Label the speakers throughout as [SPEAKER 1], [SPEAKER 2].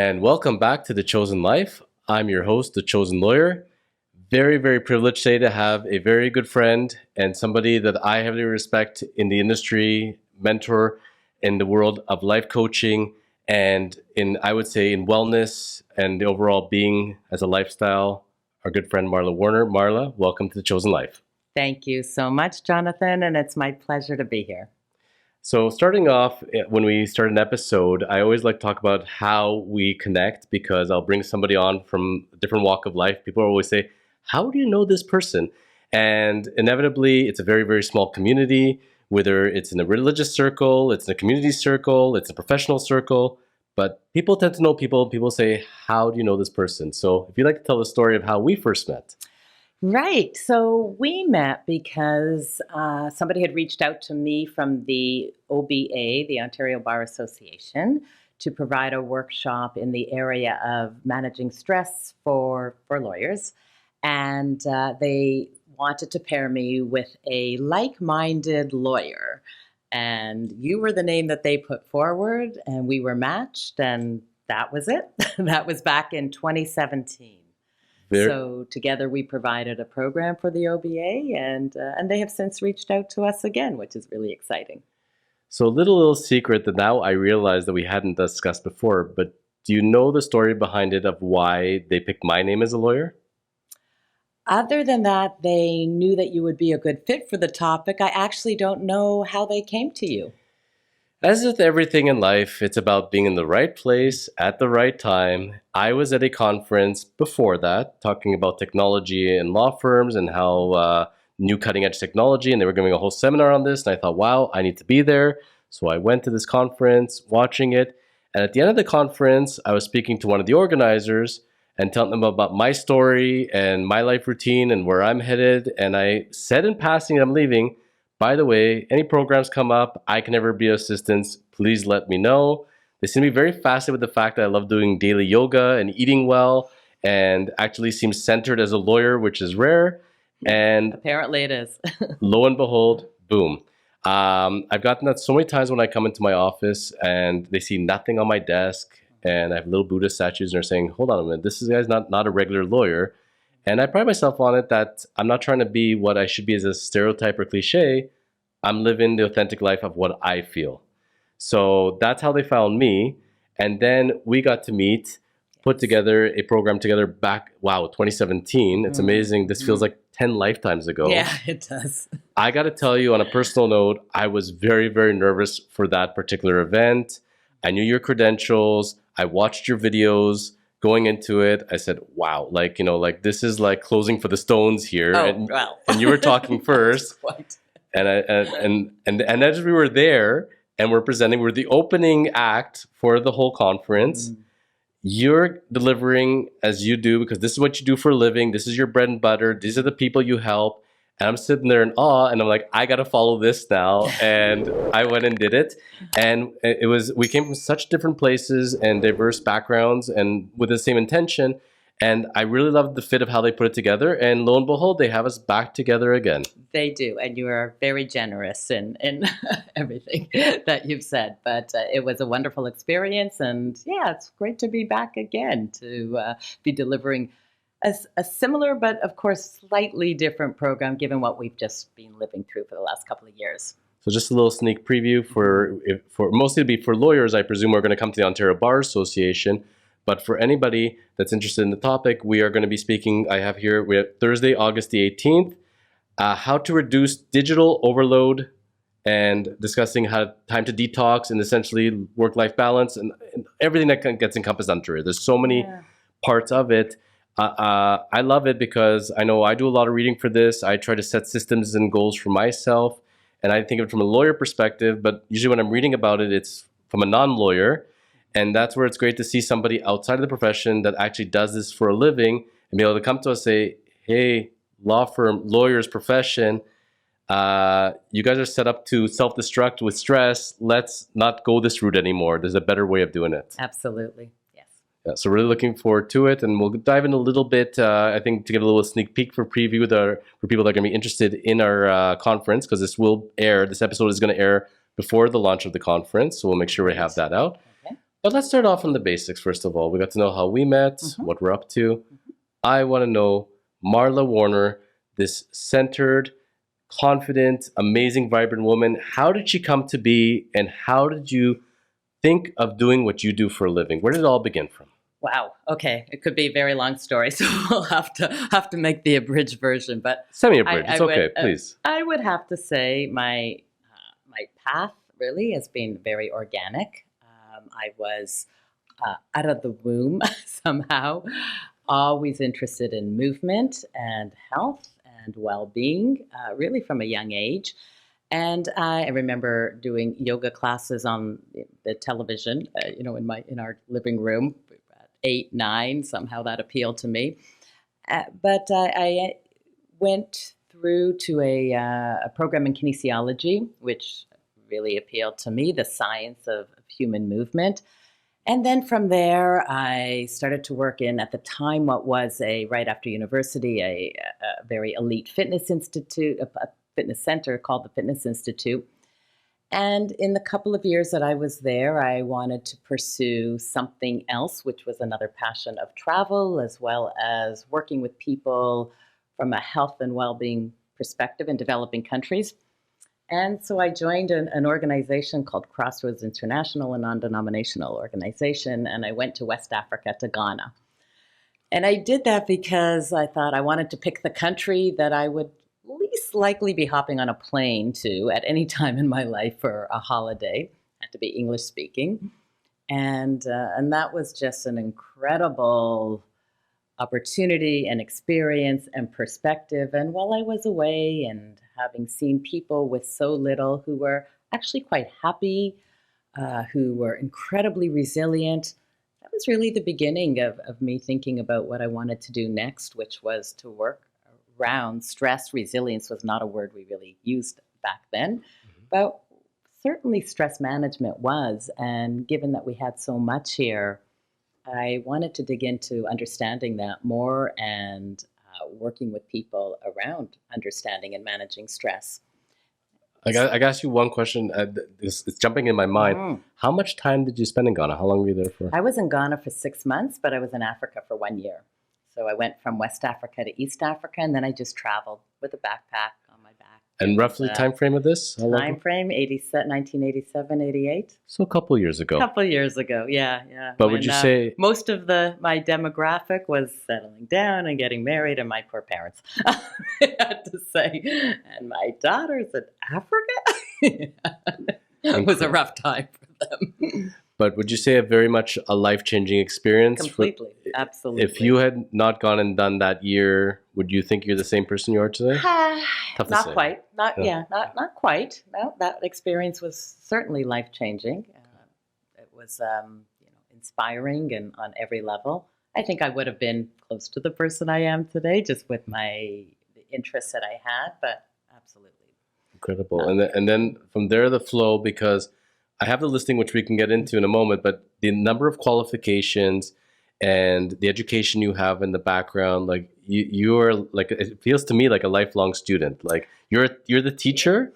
[SPEAKER 1] and welcome back to The Chosen Life. I'm your host, The Chosen Lawyer. Very, very privileged today to have a very good friend and somebody that I heavily respect in the industry, mentor in the world of life coaching and I would say, in wellness and the overall being as a lifestyle, our good friend Marla Warner. Marla, welcome to The Chosen Life.
[SPEAKER 2] Thank you so much, Jonathan, and it's my pleasure to be here.
[SPEAKER 1] So starting off, when we start an episode, I always like to talk about how we connect because I'll bring somebody on from a different walk of life. People always say, how do you know this person? And inevitably, it's a very, very small community, whether it's in a religious circle, it's in a community circle, it's a professional circle. But people tend to know people. People say, how do you know this person? So if you'd like to tell the story of how we first met.
[SPEAKER 2] Right. So we met because somebody had reached out to me from the OBA, the Ontario Bar Association, to provide a workshop in the area of managing stress for lawyers. And they wanted to pair me with a like-minded lawyer. And you were the name that they put forward, and we were matched, and that was it. That was back in 2017. So together we provided a program for the OBA, and they have since reached out to us again, which is really exciting.
[SPEAKER 1] So a little secret that now I realize that we hadn't discussed before, but do you know the story behind it of why they picked my name as a lawyer?
[SPEAKER 2] Other than that, they knew that you would be a good fit for the topic. I actually don't know how they came to you.
[SPEAKER 1] As with everything in life, it's about being in the right place at the right time. I was at a conference before that talking about technology and law firms and how new cutting edge technology, and they were giving a whole seminar on this. And I thought, wow, I need to be there. So I went to this conference, watching it. And at the end of the conference, I was speaking to one of the organizers and telling them about my story and my life routine and where I'm headed. And I said in passing, I'm leaving. By the way, any programs come up, I can ever be of assistance, please let me know. They seem to be very fascinated with the fact that I love doing daily yoga and eating well and actually seem centered as a lawyer, which is rare. And
[SPEAKER 2] apparently it is.
[SPEAKER 1] Lo and behold, boom. I've gotten that so many times when I come into my office and they see nothing on my desk and I have little Buddha statues and they're saying, hold on a minute, this guy's not a regular lawyer. And I pride myself on it that I'm not trying to be what I should be as a stereotype or cliche. I'm living the authentic life of what I feel. So that's how they found me. And then we got to meet, put together a program together back, 2017. It's amazing. This feels like 10 lifetimes ago.
[SPEAKER 2] Yeah, it does.
[SPEAKER 1] I got to tell you on a personal note, I was very, very nervous for that particular event. I knew your credentials. I watched your videos. Going into it, I said, wow, this is like closing for the Stones here.
[SPEAKER 2] Oh, well.
[SPEAKER 1] And you were talking first.
[SPEAKER 2] Quite.
[SPEAKER 1] And as we were there and we're presenting, we're the opening act for the whole conference. You're delivering as you do, because this is what you do for a living. This is your bread and butter. These are the people you help. And I'm sitting there in awe, and I'm like, I got to follow this now. And I went and did it. And we came from such different places and diverse backgrounds and with the same intention. And I really loved the fit of how they put it together. And lo and behold, they have us back together again.
[SPEAKER 2] They do. And you are very generous in everything that you've said. But it was a wonderful experience. And yeah, it's great to be back again, to be delivering a similar, but of course, slightly different program, given what we've just been living through for the last couple of years.
[SPEAKER 1] So just a little sneak preview for mostly to be for lawyers. I presume we're going to come to the Ontario Bar Association. But for anybody that's interested in the topic, we are going to be speaking, we have Thursday, August the 18th, how to reduce digital overload and discussing how time to detox and essentially work-life balance and everything that gets encompassed under it. There's so many parts of it. I love it because I know I do a lot of reading for this. I try to set systems and goals for myself. And I think of it from a lawyer perspective, but usually when I'm reading about it, it's from a non-lawyer. And that's where it's great to see somebody outside of the profession that actually does this for a living and be able to come to us and say, hey, law firm, lawyers, profession, you guys are set up to self-destruct with stress. Let's not go this route anymore. There's a better way of doing it.
[SPEAKER 2] Absolutely.
[SPEAKER 1] Yeah, so really looking forward to it, and we'll dive in a little bit, I think, to get a little sneak peek for preview for people that are going to be interested in our conference, because this episode is going to air before the launch of the conference, so we'll make sure we have that out. Okay. But let's start off on the basics first of all. We got to know how we met, what we're up to. I want to know Marla Warner, this centered, confident, amazing, vibrant woman. How did she come to be, and how did you think of doing what you do for a living? Where did it all begin from?
[SPEAKER 2] Wow. Okay, it could be a very long story, so we'll have to make the abridged version. But
[SPEAKER 1] Semi-abridged. It's okay, please.
[SPEAKER 2] I would have to say my path really has been very organic. I was out of the womb somehow, always interested in movement and health and well-being, really from a young age. And I remember doing yoga classes on the television, in our living room, at 8, 9. Somehow that appealed to me. But I went through to a program in kinesiology, which really appealed to me, the science of human movement. And then from there, I started to work in, at the time, what was right after university, a very elite fitness institute, a fitness center called the Fitness Institute. And in the couple of years that I was there, I wanted to pursue something else, which was another passion of travel, as well as working with people from a health and well-being perspective in developing countries. And so I joined an organization called Crossroads International, a non-denominational organization, and I went to West Africa, to Ghana. And I did that because I thought I wanted to pick the country that I would least likely be hopping on a plane to at any time in my life for a holiday. It had to be English speaking. And that was just an incredible opportunity and experience and perspective. And while I was away and having seen people with so little who were actually quite happy, who were incredibly resilient, that was really the beginning of me thinking about what I wanted to do next, which was to work around stress. Resilience was not a word we really used back then, but certainly stress management was. And given that we had so much here, I wanted to dig into understanding that more and working with people around understanding and managing stress.
[SPEAKER 1] I got to ask you one question. It's jumping in my mind. How much time did you spend in Ghana? How long were you there for?
[SPEAKER 2] I was in Ghana for 6 months, but I was in Africa for 1 year. So I went from West Africa to East Africa, and then I just traveled with a backpack on my back.
[SPEAKER 1] And roughly time frame of this?
[SPEAKER 2] Time frame, 1987, 88.
[SPEAKER 1] So a couple years ago.
[SPEAKER 2] A couple years ago, yeah.
[SPEAKER 1] But would you say...
[SPEAKER 2] most of my demographic was settling down and getting married, and my poor parents, I had to say. And my daughters in Africa? It was a rough time for them.
[SPEAKER 1] But would you say very much a life-changing experience?
[SPEAKER 2] Completely, absolutely.
[SPEAKER 1] If you had not gone and done that year, would you think you're the same person you are today?
[SPEAKER 2] Not quite. Not quite. No, that experience was certainly life-changing. It was inspiring and on every level. I think I would have been close to the person I am today, just with the interests that I had, but absolutely.
[SPEAKER 1] Incredible. And then from there, the flow, because I have the listing, which we can get into in a moment, but the number of qualifications and the education you have in the background, like you're like, it feels to me like a lifelong student. Like you're the teacher,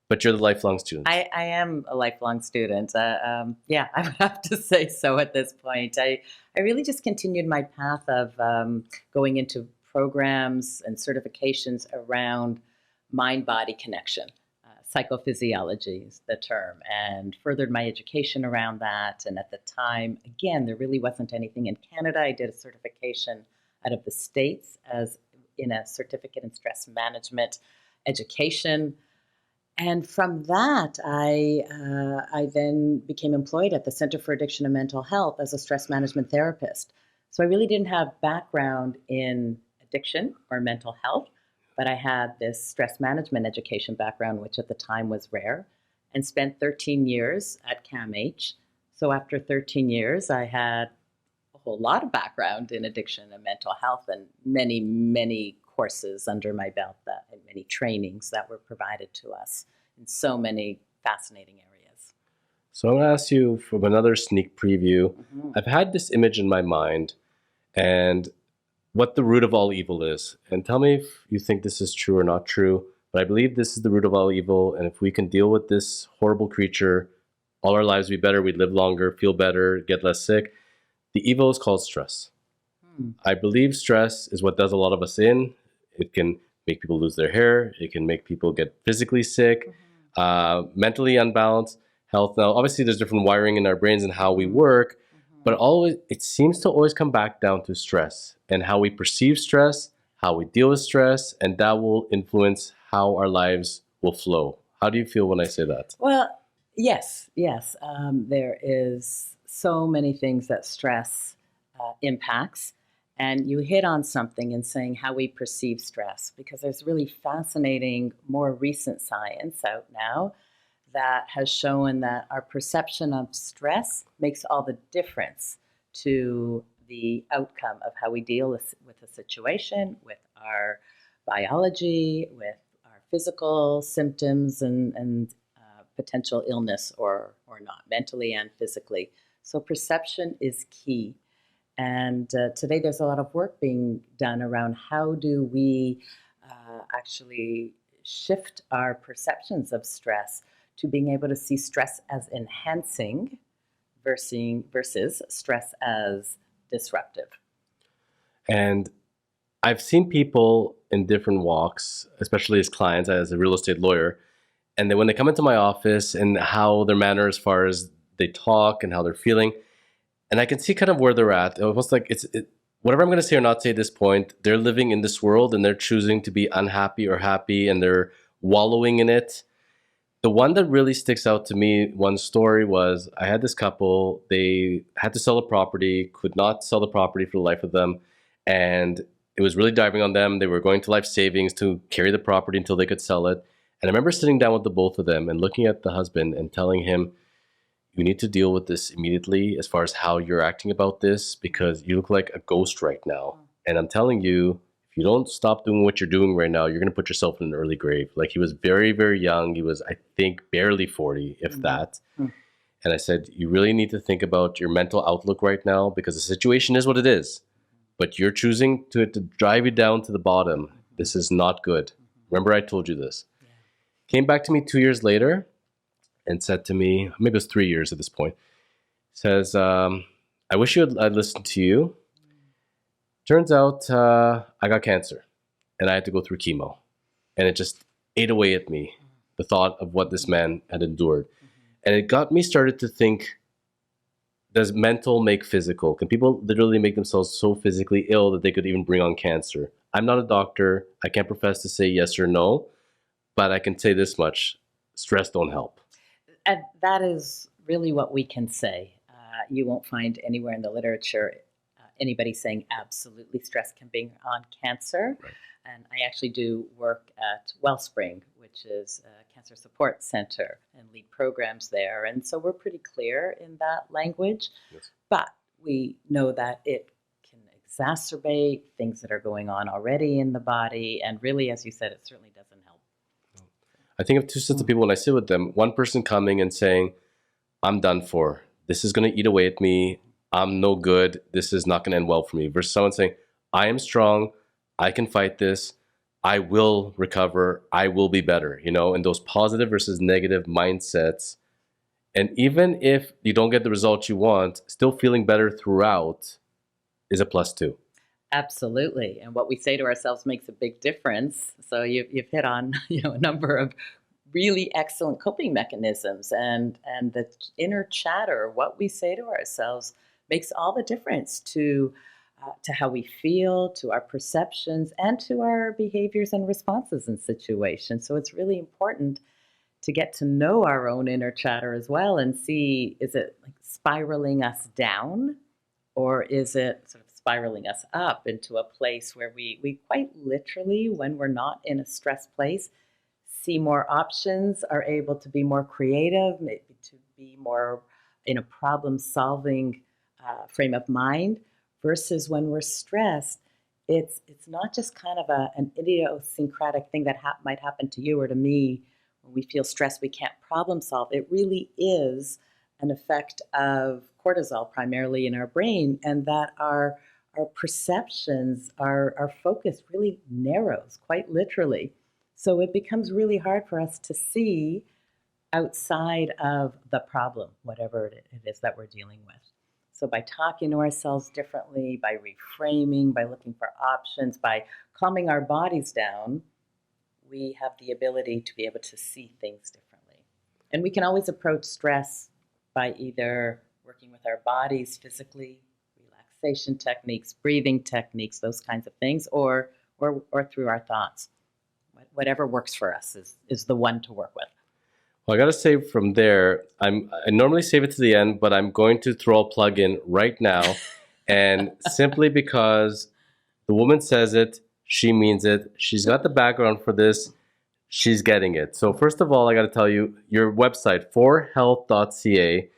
[SPEAKER 1] but you're the lifelong student.
[SPEAKER 2] I am a lifelong student. I would have to say so at this point. I really just continued my path of going into programs and certifications around mind-body connection. Psychophysiology is the term, and furthered my education around that. And at the time, again, there really wasn't anything in Canada. I did a certification out of the States as in a certificate in stress management education. And from that, I then became employed at the Center for Addiction and Mental Health as a stress management therapist. So I really didn't have background in addiction or mental health, but I had this stress management education background, which at the time was rare, and spent 13 years at CAMH. So after 13 years, I had a whole lot of background in addiction and mental health and many, many courses under my belt, and many trainings that were provided to us in so many fascinating areas.
[SPEAKER 1] So I'm going to ask you from another sneak preview. I've had this image in my mind, and what the root of all evil is. And tell me if you think this is true or not true, but I believe this is the root of all evil, and if we can deal with this horrible creature, all our lives be better, we'd live longer, feel better, get less sick. The evil is called stress. I believe stress is what does a lot of us in. It can make people lose their hair. It can make people get physically sick, mentally unbalanced, health. Now, obviously, there's different wiring in our brains and how we work, but always it seems to always come back down to stress and how we perceive stress, how we deal with stress, and that will influence how our lives will flow. How do you feel when I say that?
[SPEAKER 2] Well, yes, yes. There is so many things that stress impacts. And you hit on something in saying how we perceive stress, because there's really fascinating, more recent science out now that has shown that our perception of stress makes all the difference to the outcome of how we deal with a situation, with our biology, with our physical symptoms, and potential illness or not, mentally and physically. So perception is key. And today there's a lot of work being done around how do we actually shift our perceptions of stress to being able to see stress as enhancing versus stress as disruptive.
[SPEAKER 1] And I've seen people in different walks, especially as clients, as a real estate lawyer, and then when they come into my office and how their manner as far as they talk and how they're feeling, and I can see kind of where they're at. Almost like whatever I'm going to say or not say at this point, they're living in this world and they're choosing to be unhappy or happy and they're wallowing in it. The one that really sticks out to me, one story was I had this couple, they had to sell a property, could not sell the property for the life of them. And it was really diving on them. They were going to life savings to carry the property until they could sell it. And I remember sitting down with the both of them and looking at the husband and telling him, you need to deal with this immediately as far as how you're acting about this, because you look like a ghost right now. And I'm telling you, if you don't stop doing what you're doing right now, you're going to put yourself in an early grave. Like, he was very, very young. He was, I think, barely 40, if that. And I said, you really need to think about your mental outlook right now, because the situation is what it is. But you're choosing to drive you down to the bottom. This is not good. Remember, I told you this. Came back to me 2 years later and said to me, maybe it was 3 years at this point, says, I wish I'd listened to you. Turns out I got cancer and I had to go through chemo. And it just ate away at me, the thought of what this man had endured. And it got me started to think, does mental make physical? Can people literally make themselves so physically ill that they could even bring on cancer? I'm not a doctor. I can't profess to say yes or no, but I can say this much. Stress don't help.
[SPEAKER 2] And that is really what we can say. You won't find anywhere in the literature anybody saying absolutely stress can bring on cancer.
[SPEAKER 1] Right.
[SPEAKER 2] And I actually do work at Wellspring, which is a cancer support center, and lead programs there. And so we're pretty clear in that language.
[SPEAKER 1] Yes.
[SPEAKER 2] But we know that it can exacerbate things that are going on already in the body. And really, as you said, it certainly doesn't help.
[SPEAKER 1] I think of two sets of people when I sit with them. One person coming and saying, I'm done for. This is going to eat away at me. I'm no good. This is not going to end well for me. Versus someone saying, I am strong. I can fight this. I will recover. I will be better. And those positive versus negative mindsets. And even if you don't get the results you want, still feeling better throughout is a plus too.
[SPEAKER 2] Absolutely. And what we say to ourselves makes a big difference. So you've hit on a number of really excellent coping mechanisms, and the inner chatter, what we say to ourselves, makes all the difference to how we feel, to our perceptions, and to our behaviors and responses in situations. So it's really important to get to know our own inner chatter as well and see, is it like spiraling us down, or is it sort of spiraling us up into a place where we quite literally, when we're not in a stress place, see more options, are able to be more creative, maybe to be more in a problem-solving frame of mind, versus when we're stressed, it's not just kind of an idiosyncratic thing that might happen to you or to me. When we feel stressed, we can't problem solve. It really is an effect of cortisol, primarily in our brain, and that our perceptions, our focus really narrows, quite literally. So it becomes really hard for us to see outside of the problem, whatever it is that we're dealing with. So by talking to ourselves differently, by reframing, by looking for options, by calming our bodies down, we have the ability to be able to see things differently. And we can always approach stress by either working with our bodies physically, relaxation techniques, breathing techniques, those kinds of things, or through our thoughts. Whatever works for us is the one to work with.
[SPEAKER 1] Well, I got to say from there, I normally save it to the end, but I'm going to throw a plug in right now. And simply because the woman says it, she means it. She's got the background for this. She's getting it. So first of all, I got to tell you, your website, forhealth.ca,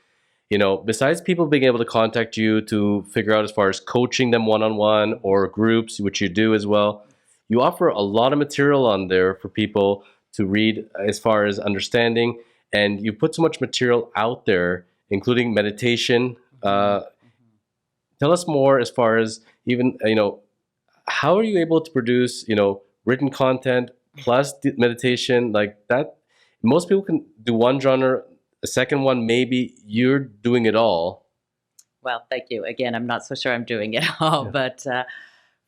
[SPEAKER 1] besides people being able to contact you to figure out as far as coaching them one-on-one or groups, which you do as well, you offer a lot of material on there for people to read as far as understanding. And you put so much material out there, including meditation. Tell us more as far as even, how are you able to produce, written content plus meditation like that? Most people can do one genre, a second one, maybe. You're doing it all.
[SPEAKER 2] Well, thank you. Again, I'm not so sure I'm doing it all, but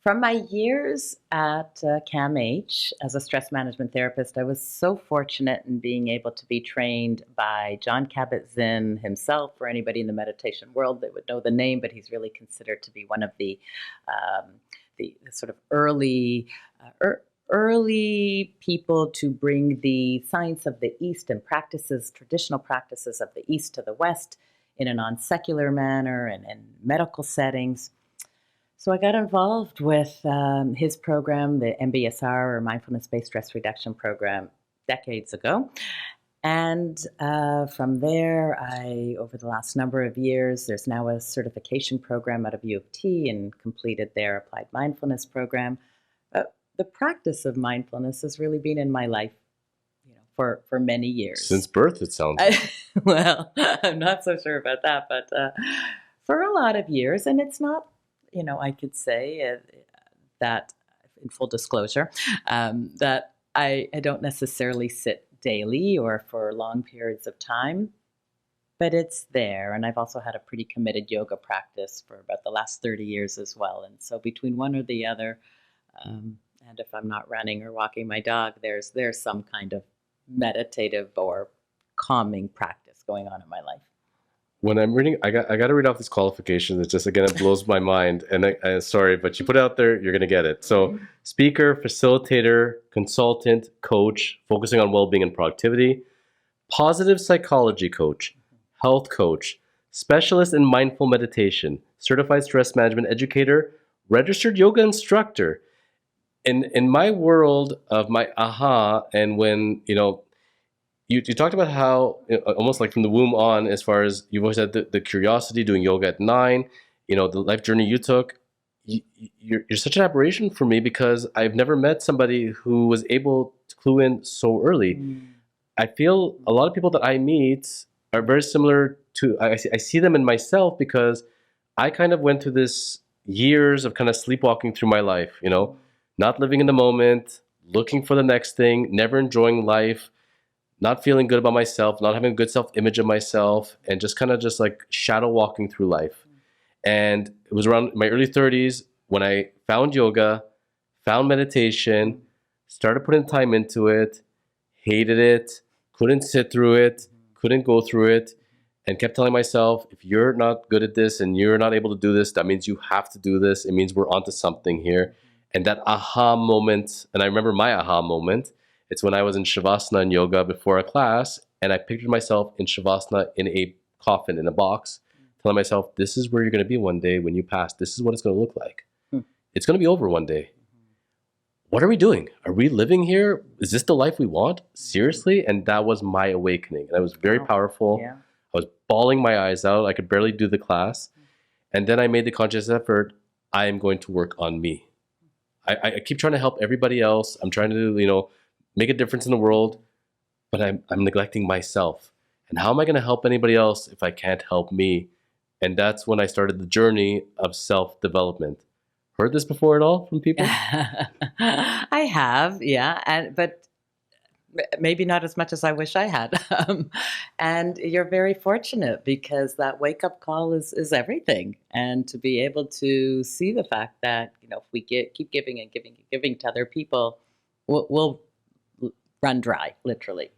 [SPEAKER 2] from my years at CAMH as a stress management therapist, I was so fortunate in being able to be trained by John Kabat-Zinn himself. For anybody in the meditation world, they would know the name, but he's really considered to be one of the sort of early people to bring the science of the East and traditional practices of the East to the West in a non-secular manner and in medical settings. So I got involved with his program, the MBSR, or Mindfulness-Based Stress Reduction Program, decades ago. And from there, over the last number of years, there's now a certification program out of U of T and completed their Applied Mindfulness program. The practice of mindfulness has really been in my life, for many years.
[SPEAKER 1] Since birth, it sounds like.
[SPEAKER 2] Well, I'm not so sure about that, but for a lot of years. And it's not, I could say that, in full disclosure, that I don't necessarily sit daily or for long periods of time, but it's there. And I've also had a pretty committed yoga practice for about the last 30 years as well. And so between one or the other, and if I'm not running or walking my dog, there's some kind of meditative or calming practice going on in my life.
[SPEAKER 1] When I'm reading, I got to read off these qualifications. It just, again, it blows my mind. And sorry, but you put it out there, you're going to get it. So speaker, facilitator, consultant, coach, focusing on well-being and productivity, positive psychology coach, health coach, specialist in mindful meditation, certified stress management educator, registered yoga instructor. In my world of my aha, and when, you talked about how almost like from the womb on, as far as you've always had the curiosity, doing yoga at 9, the life journey you took, you're such an aberration for me because I've never met somebody who was able to clue in so early. I feel a lot of people that I meet are very similar to, I see them in myself because I kind of went through this years of kind of sleepwalking through my life, not living in the moment, looking for the next thing, never enjoying life, not feeling good about myself, not having a good self-image of myself, and just kind of just like shadow walking through life. And it was around my early 30s when I found yoga, found meditation, started putting time into it, hated it, couldn't sit through it, couldn't go through it, and kept telling myself, if you're not good at this and you're not able to do this, that means you have to do this. It means we're onto something here. And that aha moment, and I remember my aha moment, it's when I was in Shavasana in yoga before a class, and I pictured myself in Shavasana in a coffin, in a box, telling myself, this is where you're going to be one day when you pass. This is what it's going to look like. It's going to be over one day. What are we doing? Are we living here? Is this the life we want? Seriously? And that was my awakening. And it was very powerful.
[SPEAKER 2] Yeah.
[SPEAKER 1] I was bawling my eyes out. I could barely do the class. And then I made the conscious effort, I am going to work on me. I keep trying to help everybody else. I'm trying to, make a difference in the world, but I'm neglecting myself. And how am I going to help anybody else if I can't help me? And that's when I started the journey of self-development. Heard this before at all from people?
[SPEAKER 2] I have, yeah. But maybe not as much as I wish I had. And you're very fortunate because that wake up call is everything. And to be able to see the fact that, if we keep giving and giving and giving to other people, we'll run dry, literally.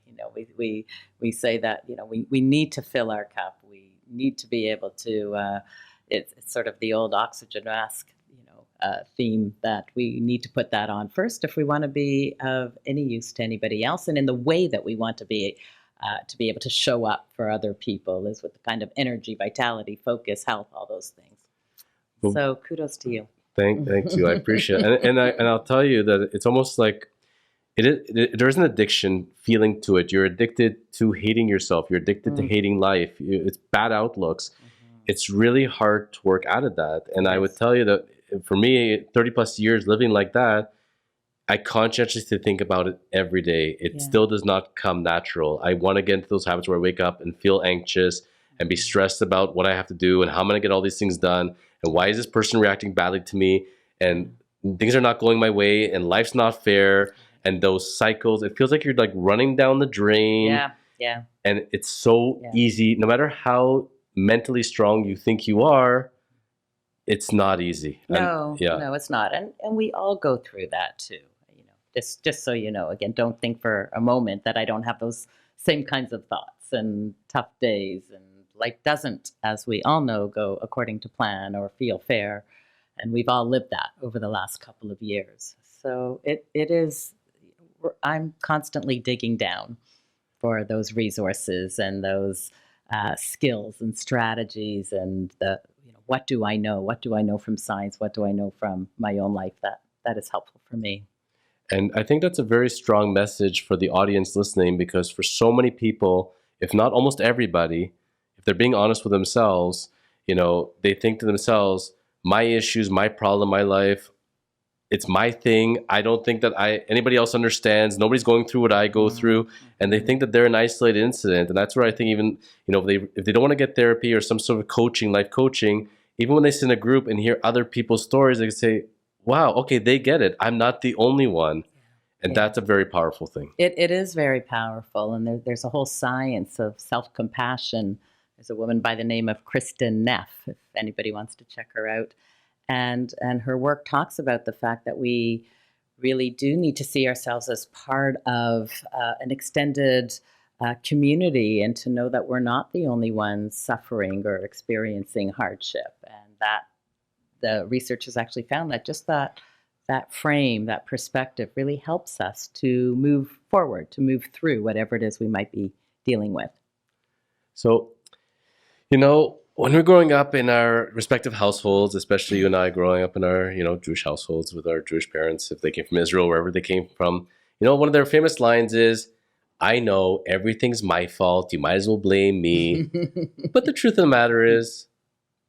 [SPEAKER 2] We say that, we need to fill our cup. We need to be able to, it's sort of the old oxygen mask, theme, that we need to put that on first if we want to be of any use to anybody else, and in the way that we want to be able to show up for other people is with the kind of energy, vitality, focus, health, all those things. Well, so kudos to you.
[SPEAKER 1] Thank you. I appreciate it. And I'll tell you that it's almost like there's an addiction feeling to it. You're addicted to hating yourself. You're addicted to hating life. It's bad outlooks. It's really hard to work out of that. And I would tell you that for me, 30 plus years living like that, I conscientiously think about it every day. It still does not come natural. I want to get into those habits where I wake up and feel anxious and be stressed about what I have to do and how I'm going to get all these things done. And why is this person reacting badly to me? And things are not going my way and life's not fair. And those cycles, it feels like you're like running down the drain.
[SPEAKER 2] Yeah.
[SPEAKER 1] And it's so easy. No matter how mentally strong you think you are, it's not easy.
[SPEAKER 2] No, it's not. And we all go through that too. Just so you know, again, don't think for a moment that I don't have those same kinds of thoughts and tough days, and life doesn't, as we all know, go according to plan or feel fair. And we've all lived that over the last couple of years. So it is, I'm constantly digging down for those resources and those skills and strategies and what do I know? What do I know from science? What do I know from my own life that is helpful for me?
[SPEAKER 1] And I think that's a very strong message for the audience listening, because for so many people, if not almost everybody, if they're being honest with themselves, they think to themselves, my issues, my problem, my life, it's my thing. I don't think that anybody else understands. Nobody's going through what I go through. And they think that they're an isolated incident. And that's where I think even, if they don't want to get therapy or some sort of coaching, life coaching, even when they sit in a group and hear other people's stories, they can say, wow, okay, they get it. I'm not the only one. And that's a very powerful thing.
[SPEAKER 2] It is very powerful. And there's a whole science of self-compassion. There's a woman by the name of Kristen Neff, if anybody wants to check her out. And her work talks about the fact that we really do need to see ourselves as part of an extended community, and to know that we're not the only ones suffering or experiencing hardship. And that the research has actually found that just that frame, that perspective really helps us to move forward, to move through whatever it is we might be dealing with.
[SPEAKER 1] So, when we're growing up in our respective households, especially you and I growing up in our, Jewish households with our Jewish parents, if they came from Israel, wherever they came from, one of their famous lines is, I know everything's my fault. You might as well blame me. But the truth of the matter is,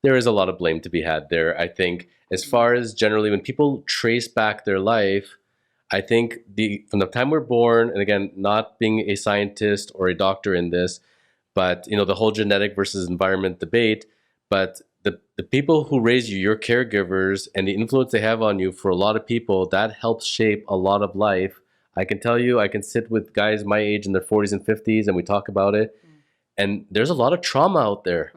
[SPEAKER 1] there is a lot of blame to be had there. I think as far as generally when people trace back their life, I think from the time we're born, and again, not being a scientist or a doctor in this, but the whole genetic versus environment debate, but the people who raise you, your caregivers, and the influence they have on you, for a lot of people, that helps shape a lot of life. I can tell you, I can sit with guys my age in their 40s and 50s, and we talk about it. And there's a lot of trauma out there,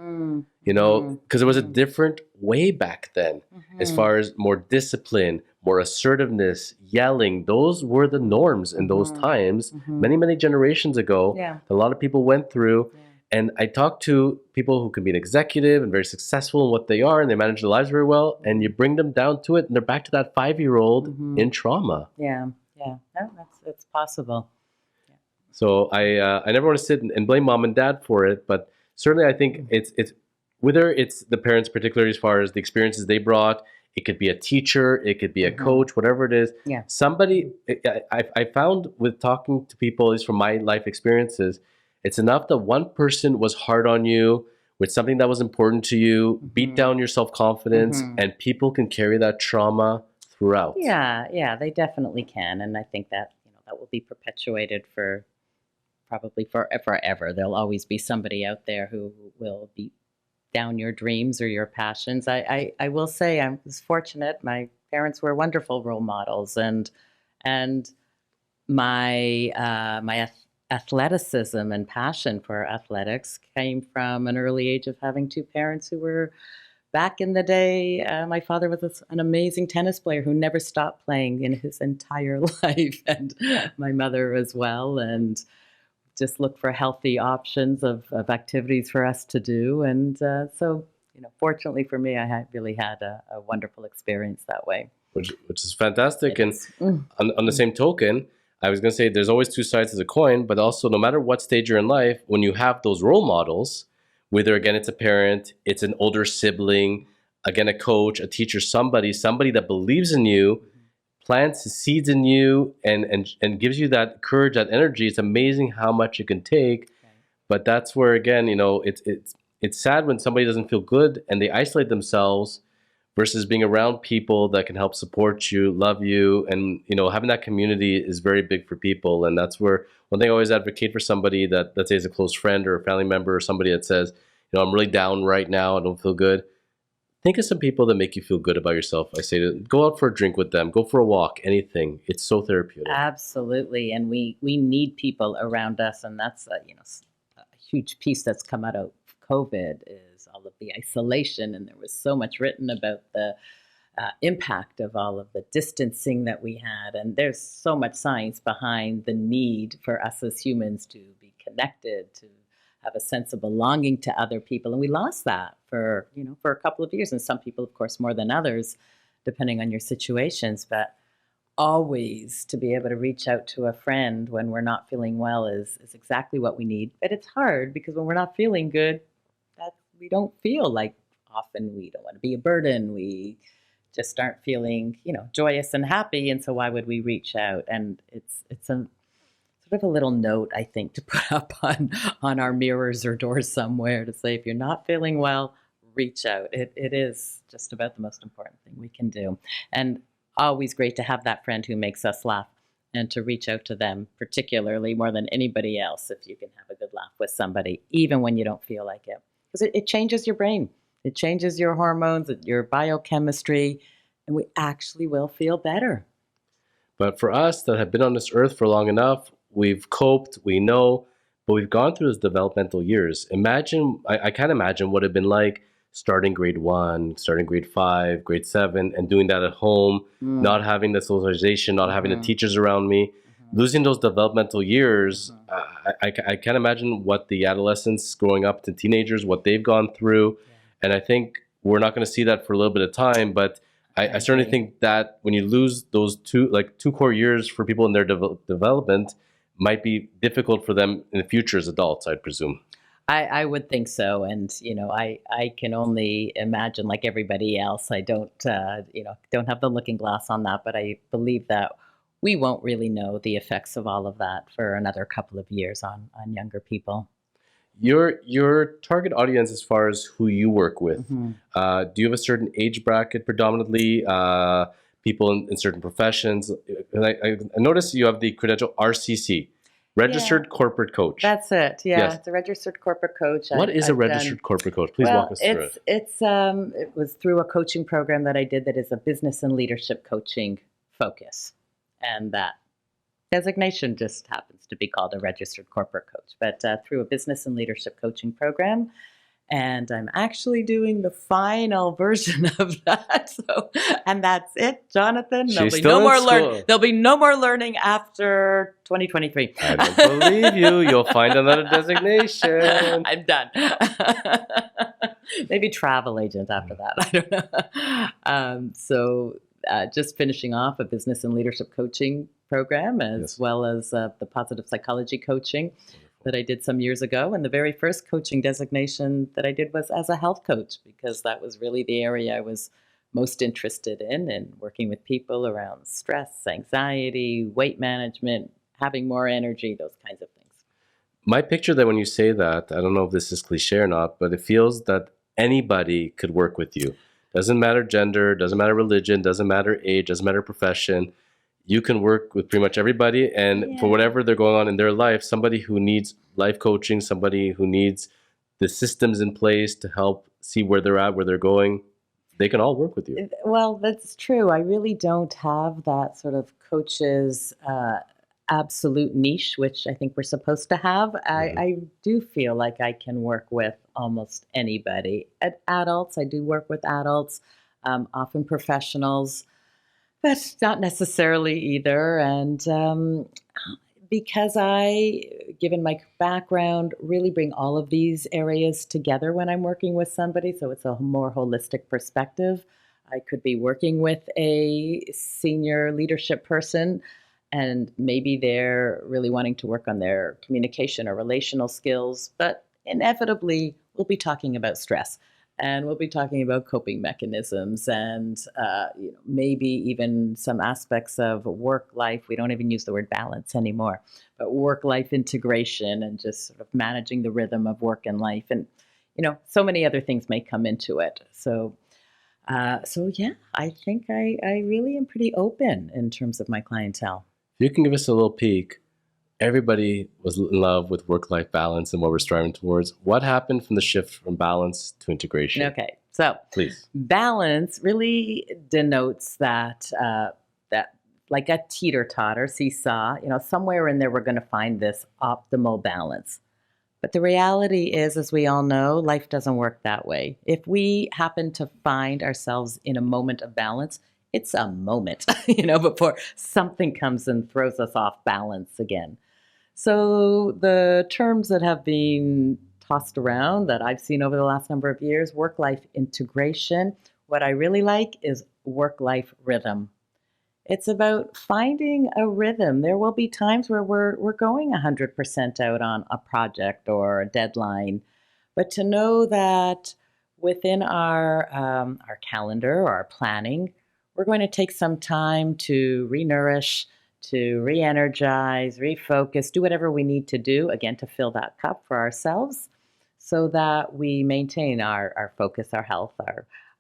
[SPEAKER 1] because it was a different way back then, as far as more discipline, more assertiveness, yelling. Those were the norms in those times, many, many generations ago. A lot of people went through. And I talk to people who can be an executive and very successful in what they are, and they manage their lives very well. And you bring them down to it, and they're back to that 5-year-old in trauma.
[SPEAKER 2] No, that's possible.
[SPEAKER 1] So I never want to sit and blame mom and dad for it, but certainly I think it's whether it's the parents, particularly as far as the experiences they brought. It could be a teacher, it could be a coach, whatever it is. Somebody I found with talking to people, at least from my life experiences, it's enough that one person was hard on you with something that was important to you, beat down your self-confidence, and people can carry that trauma throughout.
[SPEAKER 2] Yeah, they definitely can, and I think that that will be perpetuated for probably forever. There'll always be somebody out there who will beat down your dreams or your passions. I will say I was fortunate. My parents were wonderful role models, and my athleticism and passion for athletics came from an early age of having two parents who were, back in the day, my father was an amazing tennis player who never stopped playing in his entire life, and my mother as well, and just look for healthy options of activities for us to do. And so, fortunately for me, I really had a wonderful experience that way.
[SPEAKER 1] Which is fantastic.
[SPEAKER 2] It
[SPEAKER 1] And
[SPEAKER 2] is.
[SPEAKER 1] on the same token, I was going to say there's always two sides of the coin, but also no matter what stage you're in life, when you have those role models, whether again it's a parent, it's an older sibling, again a coach, a teacher, somebody that believes in you, plants seeds in you, and gives you that courage, that energy. It's amazing how much it can take. But that's where again, it's sad when somebody doesn't feel good and they isolate themselves versus being around people that can help support you, love you, and having that community is very big for people. And that's where one thing I always advocate for somebody that, let's say, is a close friend or a family member or somebody that says, I'm really down right now, I don't feel good. Think of some people that make you feel good about yourself. I say go out for a drink with them, go for a walk, anything. It's so therapeutic.
[SPEAKER 2] Absolutely, and we need people around us, and that's a huge piece that's come out of COVID is all of the isolation, and there was so much written about the impact of all of the distancing that we had, and there's so much science behind the need for us as humans to be connected, to have a sense of belonging to other people, and we lost that for a couple of years, and some people, of course, more than others, depending on your situations, but always to be able to reach out to a friend when we're not feeling well is exactly what we need. But it's hard because when we're not feeling good, that we don't feel like, often we don't want to be a burden. We just aren't feeling, joyous and happy. And so why would we reach out? And it's a sort of a little note, I think, to put up on our mirrors or doors somewhere to say, if you're not feeling well, reach out. It is just about the most important thing we can do. And always great to have that friend who makes us laugh and to reach out to them, particularly more than anybody else, if you can have a good laugh with somebody, even when you don't feel like it. Because it changes your brain. It changes your hormones, your biochemistry, and we actually will feel better.
[SPEAKER 1] But for us that have been on this earth for long enough, we've coped, we know, but we've gone through those developmental years. Imagine, I can't imagine what it'd been like starting grade 1, starting grade 5, grade 7, and doing that at home, not having the socialization, not having the teachers around me, losing those developmental years. I can't imagine what the adolescents growing up to teenagers, what they've gone through. And I think we're not going to see that for a little bit of time, but I certainly think that when you lose those two core years for people in their development, might be difficult for them in the future as adults, I'd presume.
[SPEAKER 2] I would think so, and I can only imagine, like everybody else. I don't don't have the looking glass on that, but I believe that we won't really know the effects of all of that for another couple of years on younger people.
[SPEAKER 1] Your target audience, as far as who you work with, do you have a certain age bracket predominantly? People in certain professions? I noticed you have the credential RCC. Registered Corporate Coach.
[SPEAKER 2] That's it. Yeah,
[SPEAKER 1] Yes.
[SPEAKER 2] It's a registered corporate coach.
[SPEAKER 1] What is a registered corporate coach? Please walk us through it.
[SPEAKER 2] It was through a coaching program that I did that is a business and leadership coaching focus, and that designation just happens to be called a registered corporate coach. But through a business and leadership coaching program, and I'm actually doing the final version of that. And that's it, Jonathan. There'll be no more learning after 2023.
[SPEAKER 1] I don't believe you. You'll find another designation.
[SPEAKER 2] I'm done. Maybe travel agent after that. I don't know. Just finishing off a business and leadership coaching program, as well as the positive psychology coaching that I did some years ago. And the very first coaching designation that I did was as a health coach, because that was really the area I was most interested in, and working with people around stress, anxiety, weight management, having more energy, those kinds of things.
[SPEAKER 1] My picture that when you say that, I don't know if this is cliche or not, but it feels that anybody could work with you. Doesn't matter gender, doesn't matter religion, doesn't matter age, doesn't matter profession. You can work with pretty much everybody, and for whatever they're going on in their life, somebody who needs life coaching, somebody who needs the systems in place to help see where they're at, where they're going, they can all work with you.
[SPEAKER 2] Well, that's true. I really don't have that sort of coach's absolute niche, which I think we're supposed to have. I do feel like I can work with almost anybody. Adults, I do work with adults, often professionals, but not necessarily either. And because I, given my background, really bring all of these areas together when I'm working with somebody, so it's a more holistic perspective. I could be working with a senior leadership person, and maybe they're really wanting to work on their communication or relational skills, but inevitably we'll be talking about stress, and we'll be talking about coping mechanisms, and maybe even some aspects of work life. We don't even use the word balance anymore, but work life integration and just sort of managing the rhythm of work and life, and so many other things may come into it. So yeah, I think I really am pretty open in terms of my clientele.
[SPEAKER 1] You can give us a little peek. Everybody was in love with work-life balance and what we're striving towards. What happened from the shift from balance to integration?
[SPEAKER 2] Okay, so
[SPEAKER 1] Please.
[SPEAKER 2] balance really denotes that like a teeter-totter seesaw. Somewhere in there we're going to find this optimal balance. But the reality is, as we all know, life doesn't work that way. If we happen to find ourselves in a moment of balance, it's a moment, before something comes and throws us off balance again. So the terms that have been tossed around that I've seen over the last number of years, work-life integration. What I really like is work-life rhythm. It's about finding a rhythm. There will be times where we're going 100% out on a project or a deadline, but to know that within our calendar or our planning, we're going to take some time to re-nourish, to re-energize, refocus, do whatever we need to do, again, to fill that cup for ourselves so that we maintain our focus, our health,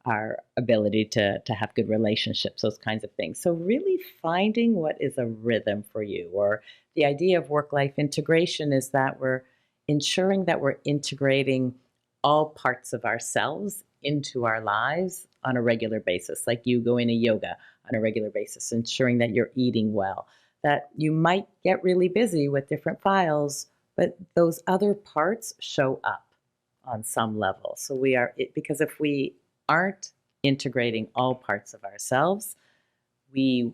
[SPEAKER 2] our ability to have good relationships, those kinds of things. So really finding what is a rhythm for you, or the idea of work-life integration is that we're ensuring that we're integrating all parts of ourselves into our lives on a regular basis, like you going to yoga on a regular basis, ensuring that you're eating well, that you might get really busy with different files, but those other parts show up on some level. So because if we aren't integrating all parts of ourselves, we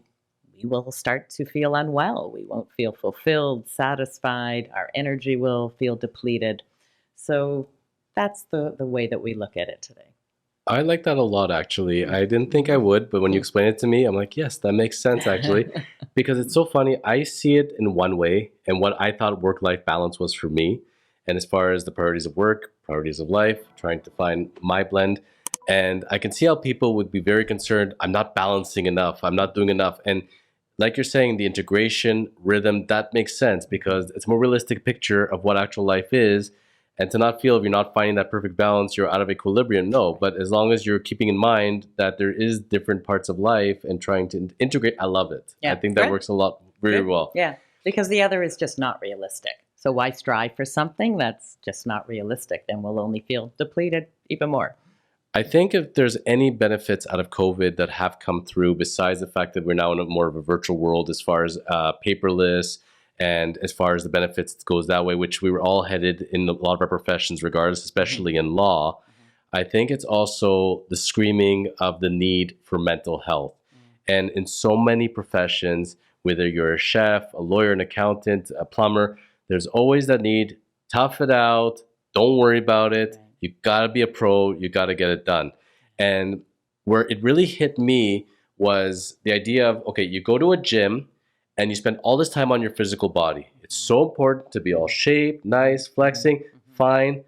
[SPEAKER 2] will start to feel unwell. We won't feel fulfilled, satisfied. Our energy will feel depleted. So that's the way that we look at it today.
[SPEAKER 1] I like that a lot, actually. I didn't think I would, but when you explain it to me, I'm like, yes, that makes sense, actually. Because it's so funny. I see it in one way, and what I thought work-life balance was for me. And as far as the priorities of work, priorities of life, trying to find my blend. And I can see how people would be very concerned. I'm not balancing enough. I'm not doing enough. And like you're saying, the integration rhythm, that makes sense because it's a more realistic picture of what actual life is. And to not feel if you're not finding that perfect balance, you're out of equilibrium. No, but as long as you're keeping in mind that there is different parts of life and trying to integrate, I love it. Yeah, I think that works a lot very well.
[SPEAKER 2] Yeah, because the other is just not realistic. So why strive for something that's just not realistic? Then we'll only feel depleted even more.
[SPEAKER 1] I think if there's any benefits out of COVID that have come through, besides the fact that we're now in a more of a virtual world as far as paperless, and as far as the benefits goes that way, which we were all headed in a lot of our professions, regardless, especially in law, I think it's also the screaming of the need for mental health. And in so many professions, whether you're a chef, a lawyer, an accountant, a plumber, there's always that need, tough it out, don't worry about it. You gotta be a pro, you gotta get it done. And where it really hit me was the idea of, okay, you go to a gym, and you spend all this time on your physical body. It's so important to be all shaped, nice, flexing, fine.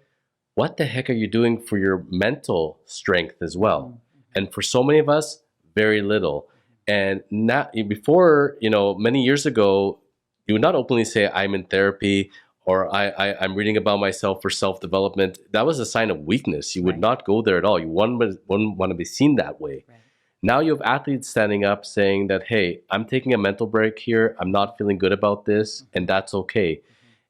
[SPEAKER 1] What the heck are you doing for your mental strength as well? And for so many of us, very little. And not before, many years ago, you would not openly say, I'm in therapy, or I'm reading about myself for self-development. That was a sign of weakness. You would not go there at all. You wouldn't want to be seen that way. Right. Now you have athletes standing up saying that, hey, I'm taking a mental break here. I'm not feeling good about this, and that's okay.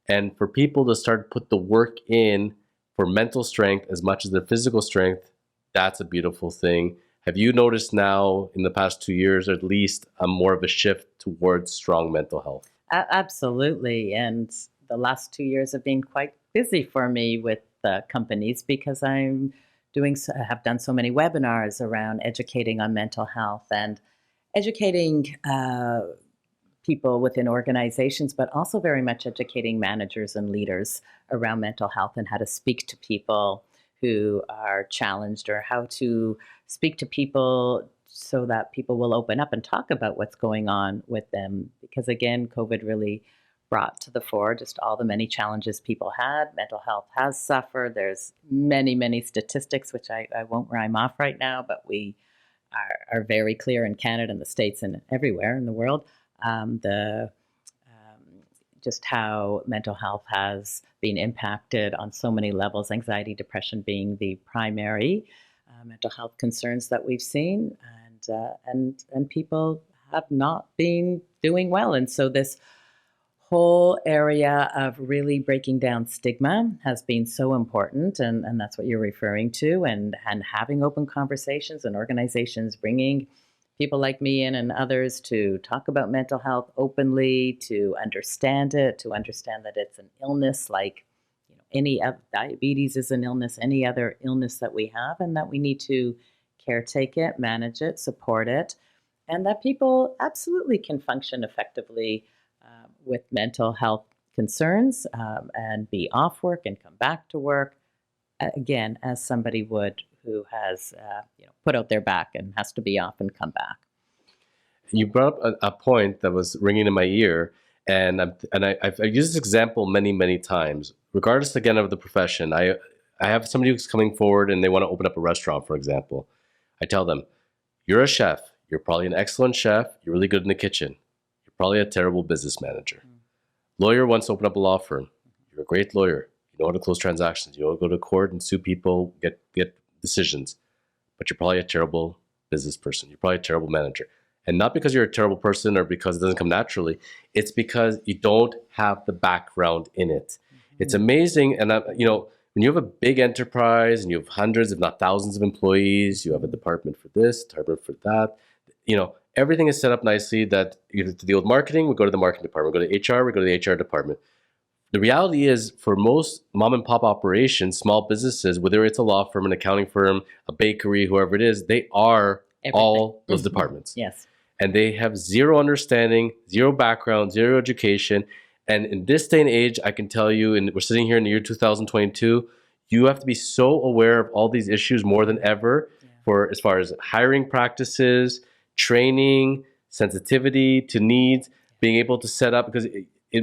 [SPEAKER 1] And for people to start to put the work in for mental strength as much as their physical strength, that's a beautiful thing. Have you noticed now in the past 2 years, at least, more of a shift towards strong mental health?
[SPEAKER 2] Absolutely. And the last 2 years have been quite busy for me with companies because have done so many webinars around educating on mental health and educating people within organizations, but also very much educating managers and leaders around mental health and how to speak to people who are challenged, or how to speak to people so that people will open up and talk about what's going on with them. Because again, COVID really brought to the fore just all the many challenges people had. Mental health has suffered. There's many, many statistics, which I won't rhyme off right now, but we are very clear in Canada and the States and everywhere in the world. The just how mental health has been impacted on so many levels, anxiety, depression being the primary mental health concerns that we've seen, and people have not been doing well. And so this whole area of really breaking down stigma has been so important, and that's what you're referring to, and having open conversations, and organizations bringing people like me in and others to talk about mental health openly, to understand it, to understand that it's an illness like any of diabetes is an illness, any other illness that we have, and that we need to caretake it, manage it, support it, and that people absolutely can function effectively with mental health concerns, and be off work and come back to work, again, as somebody would who has put out their back and has to be off and come back.
[SPEAKER 1] You brought up a point that was ringing in my ear, and I've used this example many, many times. Regardless, again, of the profession, I have somebody who's coming forward and they want to open up a restaurant, for example. I tell them, you're a chef. You're probably an excellent chef. You're really good in the kitchen. You're probably a terrible business manager. Lawyer wants to open up a law firm. You're a great lawyer. You know how to close transactions. You know how to go to court and sue people, get decisions. But you're probably a terrible business person. You're probably a terrible manager. And not because you're a terrible person or because it doesn't come naturally. It's because you don't have the background in it. It's amazing. And, when you have a big enterprise and you have hundreds, if not thousands of employees, you have a department for this, department for that, everything is set up nicely that to deal with marketing, we go to the marketing department. We go to HR, we go to the HR department. The reality is, for most mom and pop operations, small businesses, whether it's a law firm, an accounting firm, a bakery, whoever it is, they are everything. All those departments.
[SPEAKER 2] Yes.
[SPEAKER 1] And they have zero understanding, zero background, zero education. And in this day and age, I can tell you, and we're sitting here in the year 2022, you have to be so aware of all these issues more than ever, for as far as hiring practices, training, sensitivity to needs, being able to set up, because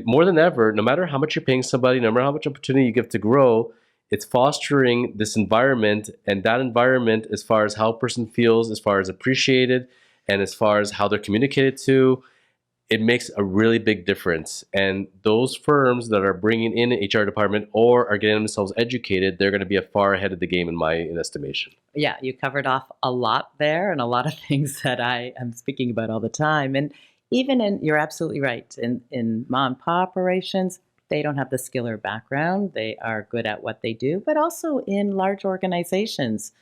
[SPEAKER 1] more than ever, no matter how much you're paying somebody, no matter how much opportunity you give to grow, it's fostering this environment, and that environment, as far as how a person feels, as far as appreciated, and as far as how they're communicated to, it makes a really big difference. And those firms that are bringing in an HR department or are getting themselves educated, they're going to be far ahead of the game in my estimation.
[SPEAKER 2] Yeah, you covered off a lot there, and a lot of things that I am speaking about all the time. And even you're absolutely right, in mom and pop operations, they don't have the skill or background. They are good at what they do, but also in large organizations,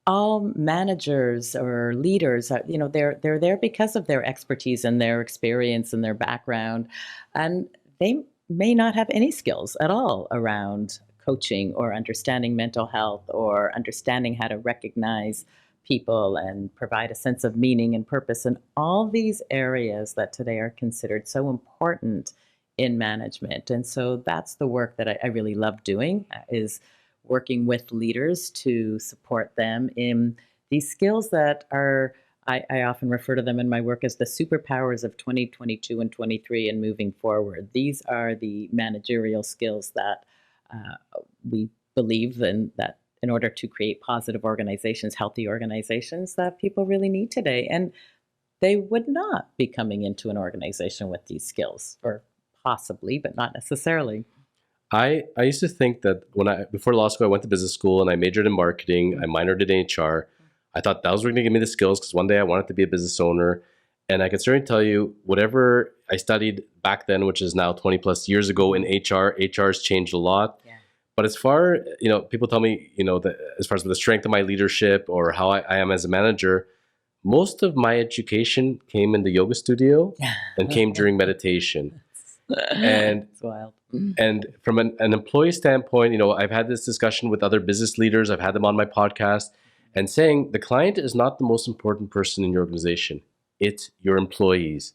[SPEAKER 2] all managers or leaders, they're there because of their expertise and their experience and their background, and they may not have any skills at all around coaching or understanding mental health or understanding how to recognize people and provide a sense of meaning and purpose, and all these areas that today are considered so important in management. And so that's the work that I really love doing, is working with leaders to support them in these skills that are, I often refer to them in my work as the superpowers of 2022 and 23 and moving forward. These are the managerial skills that we believe in, that in order to create positive organizations, healthy organizations, that people really need today. And they would not be coming into an organization with these skills, or possibly, but not necessarily.
[SPEAKER 1] I used to think that before law school, I went to business school and I majored in marketing. I minored in HR. I thought that was going to give me the skills because one day I wanted to be a business owner. And I can certainly tell you, whatever I studied back then, which is now 20 plus years ago in HR has changed a lot. Yeah. But as far, people tell me, that as far as the strength of my leadership or how I am as a manager, most of my education came in the yoga studio and came during meditation. And
[SPEAKER 2] It's wild.
[SPEAKER 1] and from an employee standpoint, I've had this discussion with other business leaders. I've had them on my podcast and saying the client is not the most important person in your organization. It's your employees.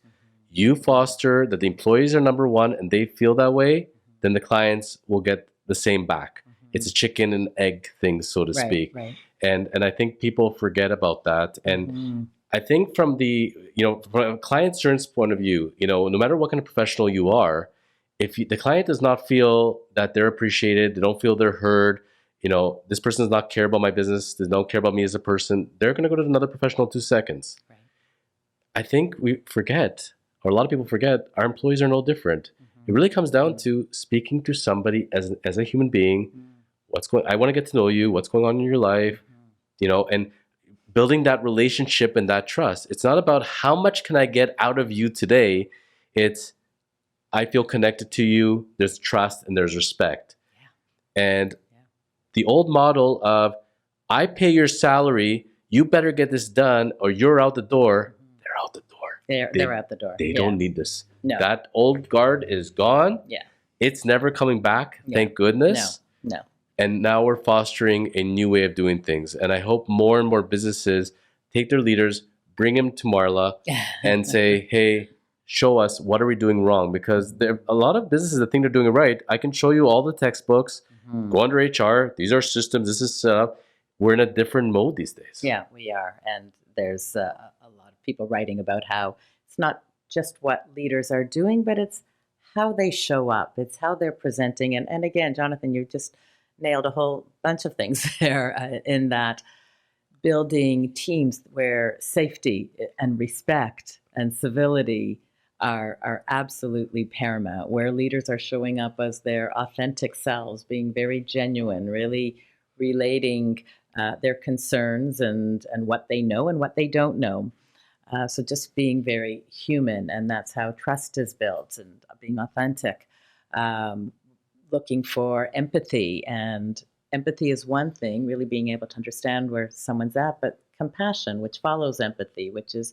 [SPEAKER 1] You foster that the employees are number one and they feel that way, then the clients will get the same back. It's a chicken and egg thing, so to speak.
[SPEAKER 2] Right.
[SPEAKER 1] And I think people forget about that. And I think from from a client service point of view, no matter what kind of professional you are, if the client does not feel that they're appreciated, they don't feel they're heard, this person does not care about my business, they don't care about me as a person, they're going to go to another professional in 2 seconds.
[SPEAKER 2] Right.
[SPEAKER 1] I think we forget, or a lot of people forget, our employees are no different. It really comes down to speaking to somebody as a human being. I want to get to know you, what's going on in your life, and building that relationship and that trust. It's not about how much can I get out of you today. It's I feel connected to you. There's trust and there's respect. Yeah. And the old model of I pay your salary, you better get this done or you're out the door. They're out the door.
[SPEAKER 2] They're out the door.
[SPEAKER 1] They don't need this.
[SPEAKER 2] No.
[SPEAKER 1] That old guard is gone.
[SPEAKER 2] Yeah.
[SPEAKER 1] It's never coming back. Yeah. Thank goodness.
[SPEAKER 2] No.
[SPEAKER 1] And now we're fostering a new way of doing things. And I hope more and more businesses take their leaders, bring them to Marla and say, hey, show us what are we doing wrong? Because there are a lot of businesses that think they're doing it right. I can show you all the textbooks, go under HR. These are systems. This is set up. We're in a different mode these days.
[SPEAKER 2] Yeah, we are. And there's a lot of people writing about how it's not just what leaders are doing, but it's how they show up. It's how they're presenting. And again, Jonathan, you just nailed a whole bunch of things there in that building teams where safety and respect and civility are absolutely paramount, where leaders are showing up as their authentic selves, being very genuine, really relating their concerns and what they know and what they don't know. So just being very human, and that's how trust is built, and being authentic. Looking for empathy, and empathy is one thing, really being able to understand where someone's at, but compassion, which follows empathy, which is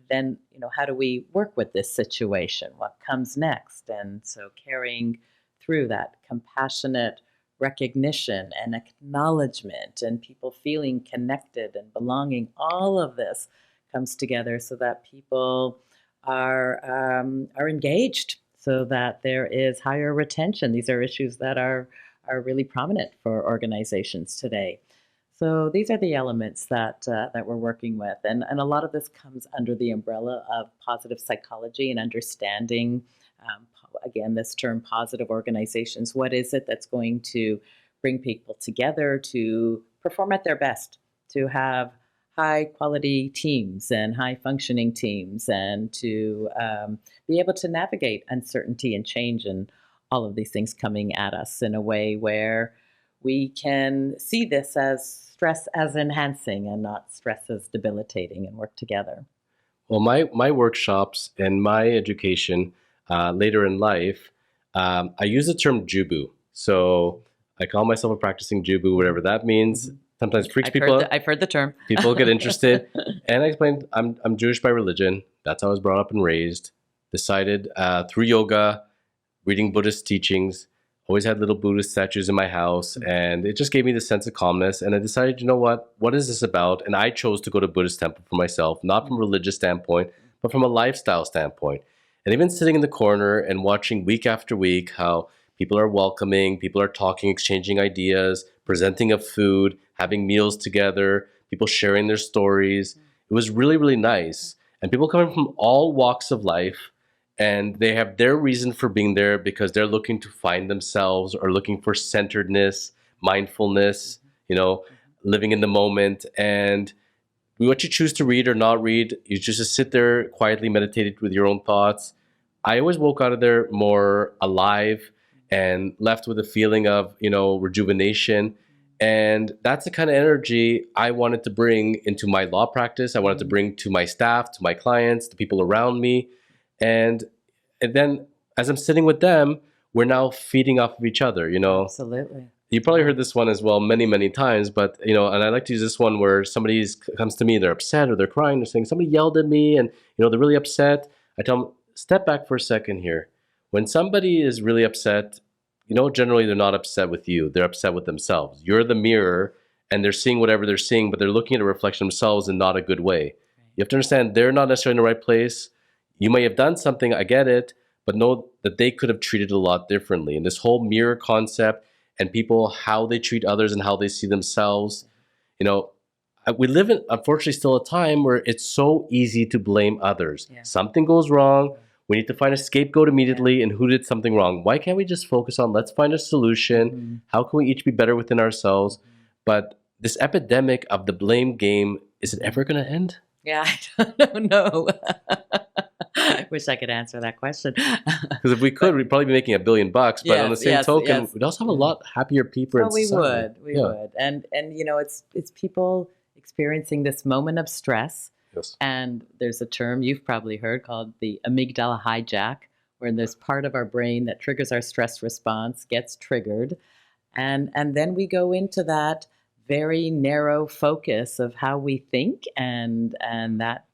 [SPEAKER 2] then, how do we work with this situation? What comes next? And so carrying through that compassionate recognition and acknowledgement and people feeling connected and belonging, all of this comes together so that people are engaged, so that there is higher retention. These are issues that are really prominent for organizations today. So these are the elements that we're working with. And a lot of this comes under the umbrella of positive psychology and understanding, again, this term positive organizations. What is it that's going to bring people together to perform at their best, to have high quality teams and high functioning teams, and to be able to navigate uncertainty and change and all of these things coming at us in a way where we can see this as stress as enhancing and not stress as debilitating, and work together.
[SPEAKER 1] Well, my workshops and my education later in life, I use the term jubu. So I call myself a practicing jubu, whatever that means. Sometimes freaks people out.
[SPEAKER 2] I've heard the term.
[SPEAKER 1] People get interested. And I explained, I'm Jewish by religion. That's how I was brought up and raised. Decided through yoga, reading Buddhist teachings, always had little Buddhist statues in my house. And it just gave me this sense of calmness. And I decided, what is this about? And I chose to go to Buddhist temple for myself, not from a religious standpoint, but from a lifestyle standpoint. And even sitting in the corner and watching week after week how people are welcoming, people are talking, exchanging ideas, presenting of food, having meals together, people sharing their stories. It was really, really nice. And people coming from all walks of life, and they have their reason for being there because they're looking to find themselves or looking for centeredness, mindfulness, living in the moment. And what you choose to read or not read, you just sit there quietly, meditate with your own thoughts. I always woke out of there more alive and left with a feeling of, rejuvenation. And that's the kind of energy I wanted to bring into my law practice. I wanted to bring to my staff, to my clients, to people around me. And then as I'm sitting with them, we're now feeding off of each other,
[SPEAKER 2] Absolutely.
[SPEAKER 1] You probably heard this one as well many, many times, but and I like to use this one where somebody comes to me, they're upset or they're crying, they're saying somebody yelled at me, and they're really upset. I tell them, step back for a second here. When somebody is really upset, generally they're not upset with you, they're upset with themselves. You're the mirror, and they're seeing whatever they're seeing, but they're looking at a reflection of themselves in not a good way. You have to understand they're not necessarily in the right place. You may have done something, I get it, but know that they could have treated it a lot differently. And this whole mirror concept, and people, how they treat others and how they see themselves. We live in, unfortunately, still a time where it's so easy to blame others.
[SPEAKER 2] Yeah.
[SPEAKER 1] Something goes wrong. We need to find a scapegoat immediately, and who did something wrong. Why can't we just focus on, let's find a solution? How can we each be better within ourselves? But this epidemic of the blame game, is it ever going to end?
[SPEAKER 2] Yeah, I don't know. I wish I could answer that question.
[SPEAKER 1] Because if we could, we'd probably be making $1 billion. But on the same token, we'd also have a lot happier people in society.
[SPEAKER 2] We would. And it's people experiencing this moment of stress.
[SPEAKER 1] Yes.
[SPEAKER 2] And there's a term you've probably heard called the amygdala hijack, where there's part of our brain that triggers our stress response, gets triggered. And then we go into that very narrow focus of how we think, and that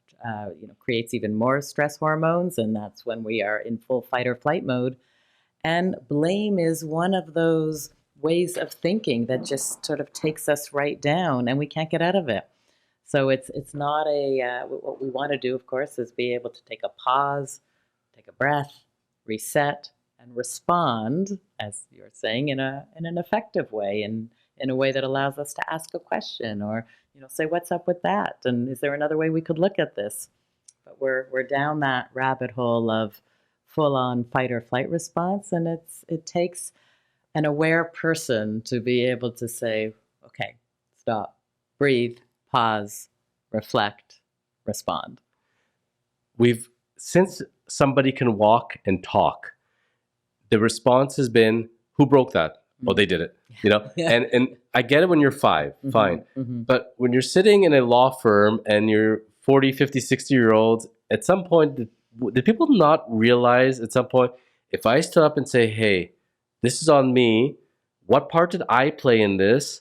[SPEAKER 2] creates even more stress hormones, and that's when we are in full fight or flight mode. And blame is one of those ways of thinking that just sort of takes us right down, and we can't get out of it. So it's not what we want to do, of course, is be able to take a pause, take a breath, reset, and respond, as you're saying, in an effective way, and in a way that allows us to ask a question, or say, what's up with that, and is there another way we could look at this? But we're down that rabbit hole of full-on fight or flight response, and it takes an aware person to be able to say, okay, stop, breathe, pause, reflect, respond.
[SPEAKER 1] Since somebody can walk and talk, the response has been, who broke that? Oh, they did it, Yeah. And I get it when you're 5, fine. But when you're sitting in a law firm and you're 40, 50, 60-year-olds, at some point, did people not realize at some point, if I stood up and say, hey, this is on me, what part did I play in this?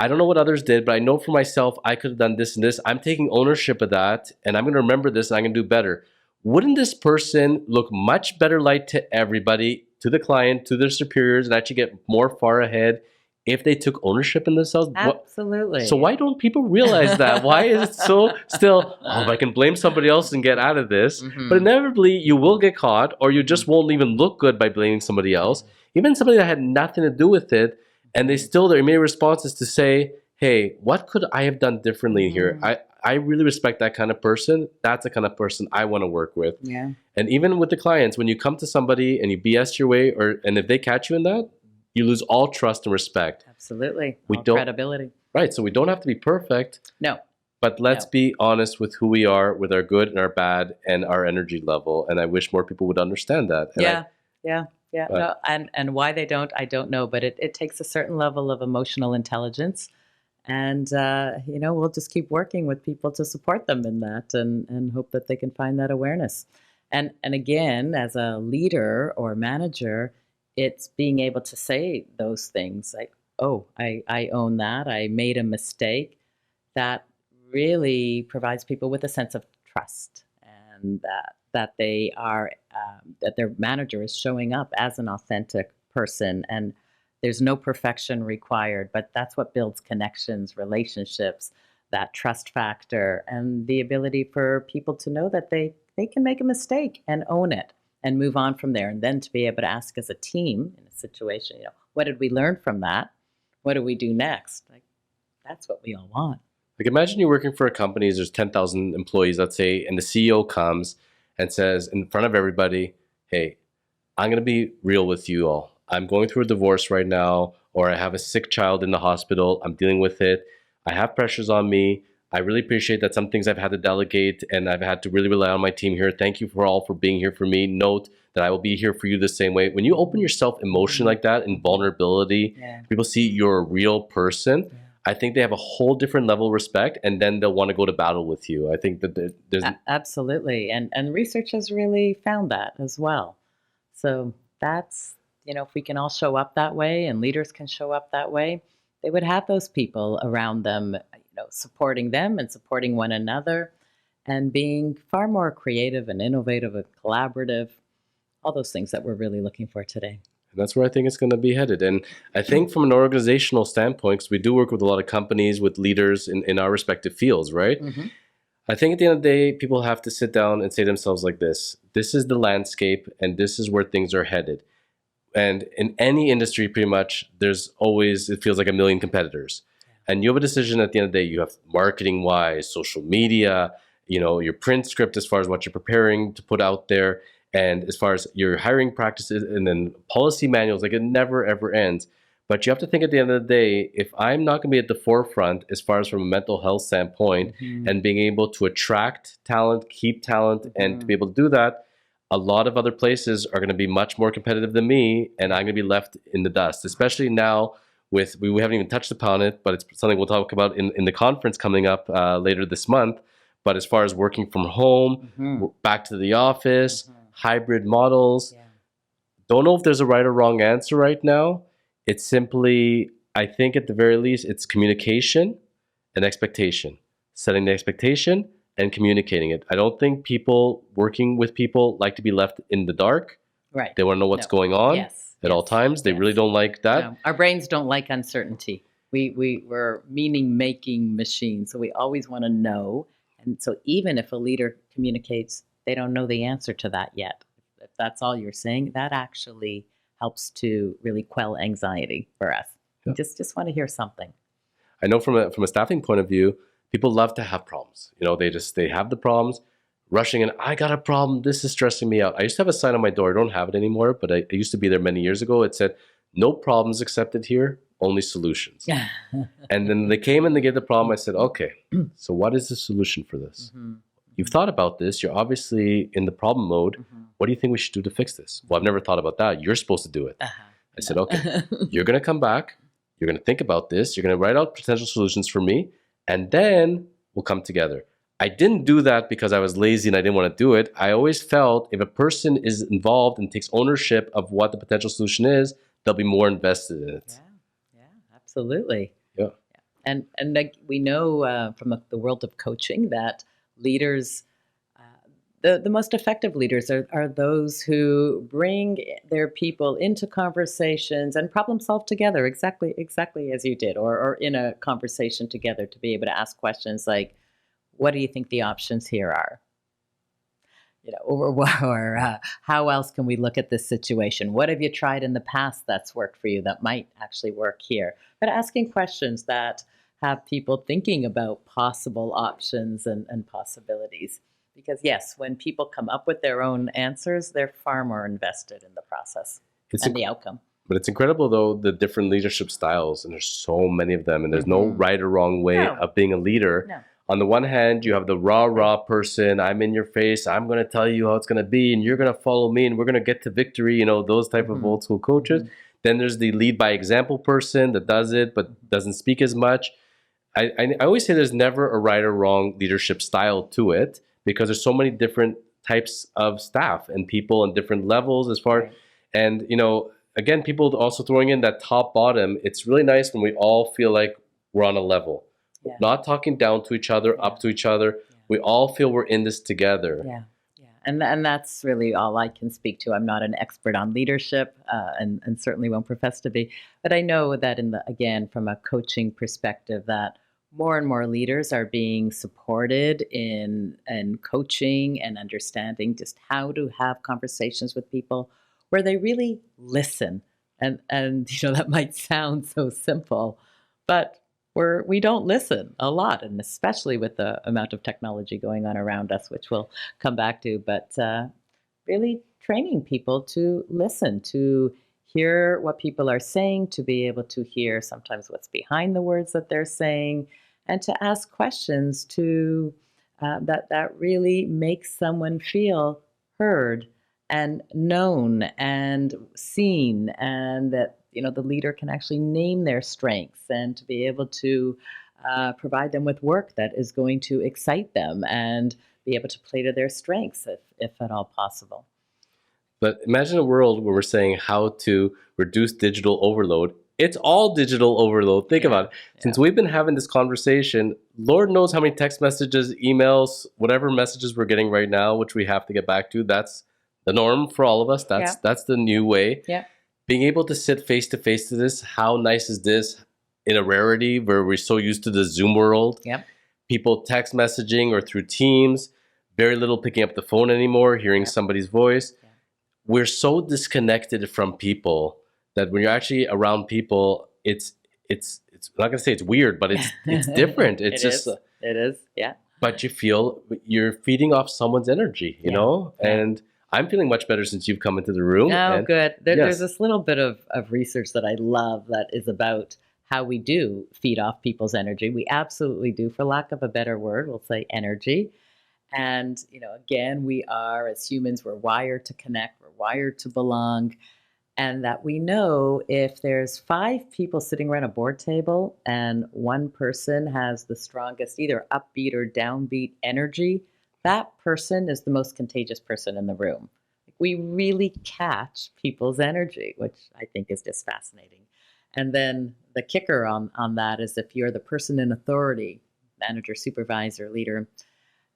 [SPEAKER 1] I don't know what others did, but I know for myself, I could have done this and this. I'm taking ownership of that, and I'm going to remember this, and I'm going to do better. Wouldn't this person look much better light to everybody, to the client, to their superiors, and actually get more far ahead if they took ownership in themselves?
[SPEAKER 2] Absolutely.
[SPEAKER 1] So why don't people realize that? Why is it so still, I can blame somebody else and get out of this? But inevitably, you will get caught, or you just won't even look good by blaming somebody else, even somebody that had nothing to do with it, and their immediate response is to say, hey, what could I have done differently here? I really respect that kind of person. That's the kind of person I want to work with.
[SPEAKER 2] Yeah.
[SPEAKER 1] And even with the clients, when you come to somebody and you BS your way, and if they catch you in that, you lose all trust and respect.
[SPEAKER 2] Absolutely. Credibility.
[SPEAKER 1] Right. So we don't have to be perfect.
[SPEAKER 2] No.
[SPEAKER 1] But let's be honest with who we are, with our good and our bad and our energy level. And I wish more people would understand that. And
[SPEAKER 2] Yeah. No, and why they don't, I don't know. But it takes a certain level of emotional intelligence. And, we'll just keep working with people to support them in that, and hope that they can find that awareness. And again, as a leader or manager, it's being able to say those things like, oh, I own that. I made a mistake. That really provides people with a sense of trust, and that they are, that their manager is showing up as an authentic person, and there's no perfection required, but that's what builds connections, relationships, that trust factor, and the ability for people to know that they can make a mistake and own it and move on from there. And then to be able to ask as a team in a situation, what did we learn from that? What do we do next? Like, that's what we all want.
[SPEAKER 1] Like, imagine you're working for a company, there's 10,000 employees, let's say, and the CEO comes and says in front of everybody, hey, I'm going to be real with you all. I'm going through a divorce right now, or I have a sick child in the hospital. I'm dealing with it. I have pressures on me. I really appreciate that some things I've had to delegate, and I've had to really rely on my team here. Thank you for being here for me. Note that I will be here for you the same way. When you open yourself emotionally like that, in vulnerability, people see you're a real person. I think they have a whole different level of respect, and then they'll want to go to battle with you. I think that there's...
[SPEAKER 2] Absolutely. And research has really found that as well. So that's if we can all show up that way and leaders can show up that way, they would have those people around them, supporting them and supporting one another and being far more creative and innovative and collaborative, all those things that we're really looking for today.
[SPEAKER 1] And that's where I think it's going to be headed. And I think from an organizational standpoint, because we do work with a lot of companies, with leaders in our respective fields, right?
[SPEAKER 2] Mm-hmm.
[SPEAKER 1] I think at the end of the day, people have to sit down and say to themselves like this is the landscape and this is where things are headed. And in any industry, pretty much, there's always, it feels like a million competitors. And you have a decision at the end of the day. You have marketing wise, social media, your print script as far as what you're preparing to put out there. And as far as your hiring practices and then policy manuals, like it never, ever ends. But you have to think at the end of the day, if I'm not going to be at the forefront as far as from a mental health standpoint and being able to attract talent, keep talent, and to be able to do that, a lot of other places are going to be much more competitive than me, and I'm going to be left in the dust, especially now with, we haven't even touched upon it, but it's something we'll talk about in the conference coming up later this month. But as far as working from home, back to the office, hybrid models, don't know if there's a right or wrong answer right now. It's simply, I think at the very least, it's communication and expectation, setting the expectation and communicating it. I don't think people working with people like to be left in the dark.
[SPEAKER 2] Right.
[SPEAKER 1] They want to know what's going on at all times. They really don't like that.
[SPEAKER 2] No. Our brains don't like uncertainty. We're meaning-making machines, so we always want to know. And so even if a leader communicates, they don't know the answer to that yet. If that's all you're saying, that actually helps to really quell anxiety for us. Yeah. Just want to hear something.
[SPEAKER 1] I know from a staffing point of view, people love to have problems. They have the problems, rushing in. I got a problem. This is stressing me out. I used to have a sign on my door. I don't have it anymore, but I used to be there many years ago. It said, "No problems accepted here, only solutions." And then they came and they gave the problem. I said, "Okay, so what is the solution for this? You've thought about this. You're obviously in the problem mode. What do you think we should do to fix this?" "Well, I've never thought about that. You're supposed to do it." I said, "Okay, you're going to come back. You're going to think about this. You're going to write out potential solutions for me, and then we'll come together." I didn't do that because I was lazy and I didn't want to do it. I always felt if a person is involved and takes ownership of what the potential solution is, they'll be more invested in it.
[SPEAKER 2] Yeah, absolutely.
[SPEAKER 1] Yeah.
[SPEAKER 2] And like we know from the world of coaching that leaders, the most effective leaders are those who bring their people into conversations and problem solve together, exactly as you did, or in a conversation together to be able to ask questions like, what do you think the options here are? Or how else can we look at this situation? What have you tried in the past that's worked for you that might actually work here? But asking questions that have people thinking about possible options and possibilities. Because yes, when people come up with their own answers, they're far more invested in the process and the outcome.
[SPEAKER 1] But it's incredible, though, the different leadership styles, and there's so many of them, and there's no right or wrong way of being a leader.
[SPEAKER 2] No.
[SPEAKER 1] On the one hand, you have the raw person. I'm in your face. I'm going to tell you how it's going to be, and you're going to follow me, and we're going to get to victory. Those type of old school coaches. Then there's the lead by example person that does it but doesn't speak as much. I always say there's never a right or wrong leadership style to it because there's so many different types of staff and people and different levels as far. And again, people also throwing in that top bottom. It's really nice when we all feel like we're on a level. Yeah. Not talking down to each other, up to each other. Yeah. We all feel we're in this together.
[SPEAKER 2] Yeah. And that's really all I can speak to. I'm not an expert on leadership and certainly won't profess to be. But I know that again, from a coaching perspective, that more and more leaders are being supported in coaching and understanding just how to have conversations with people where they really listen. And that might sound so simple, but we don't listen a lot, and especially with the amount of technology going on around us, which we'll come back to, but really training people to listen, to hear what people are saying, to be able to hear sometimes what's behind the words that they're saying, and to ask questions to that really makes someone feel heard and known and seen, and that the leader can actually name their strengths and to be able to provide them with work that is going to excite them and be able to play to their strengths if at all possible.
[SPEAKER 1] But imagine a world where we're saying how to reduce digital overload. It's all digital overload. Think about it. Since we've been having this conversation, Lord knows how many text messages, emails, whatever messages we're getting right now, which we have to get back to. That's the norm for all of us. That's the new way.
[SPEAKER 2] Yeah.
[SPEAKER 1] Being able to sit face to face to this, how nice is this in a rarity where we're so used to the Zoom world?
[SPEAKER 2] Yep.
[SPEAKER 1] People text messaging or through Teams, very little picking up the phone anymore, hearing somebody's voice.
[SPEAKER 2] Yeah.
[SPEAKER 1] We're so disconnected from people that when you're actually around people, it's I'm not gonna say it's weird, but it's different. It's
[SPEAKER 2] it is, yeah.
[SPEAKER 1] But you feel you're feeding off someone's energy, you know?
[SPEAKER 2] Yeah.
[SPEAKER 1] And I'm feeling much better since you've come into the room.
[SPEAKER 2] Oh,
[SPEAKER 1] and
[SPEAKER 2] good. There's this little bit of research that I love that is about how we do feed off people's energy. We absolutely do, for lack of a better word, we'll say energy. And, again, we are, as humans, we're wired to connect, we're wired to belong. And that we know if there's 5 people sitting around a board table and one person has the strongest either upbeat or downbeat energy, that person is the most contagious person in the room. We really catch people's energy, which I think is just fascinating. And then the kicker on that is if you're the person in authority, manager, supervisor, leader,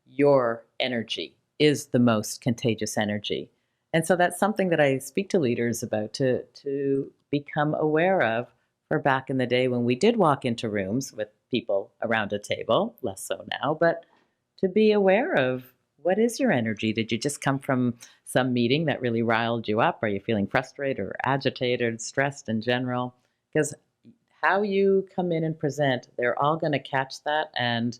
[SPEAKER 2] your energy is the most contagious energy. And so that's something that I speak to leaders about to become aware of for back in the day when we did walk into rooms with people around a table, less so now, but to be aware of what is your energy? Did you just come from some meeting that really riled you up? Are you feeling frustrated or agitated, stressed in general? Because how you come in and present, they're all going to catch that. And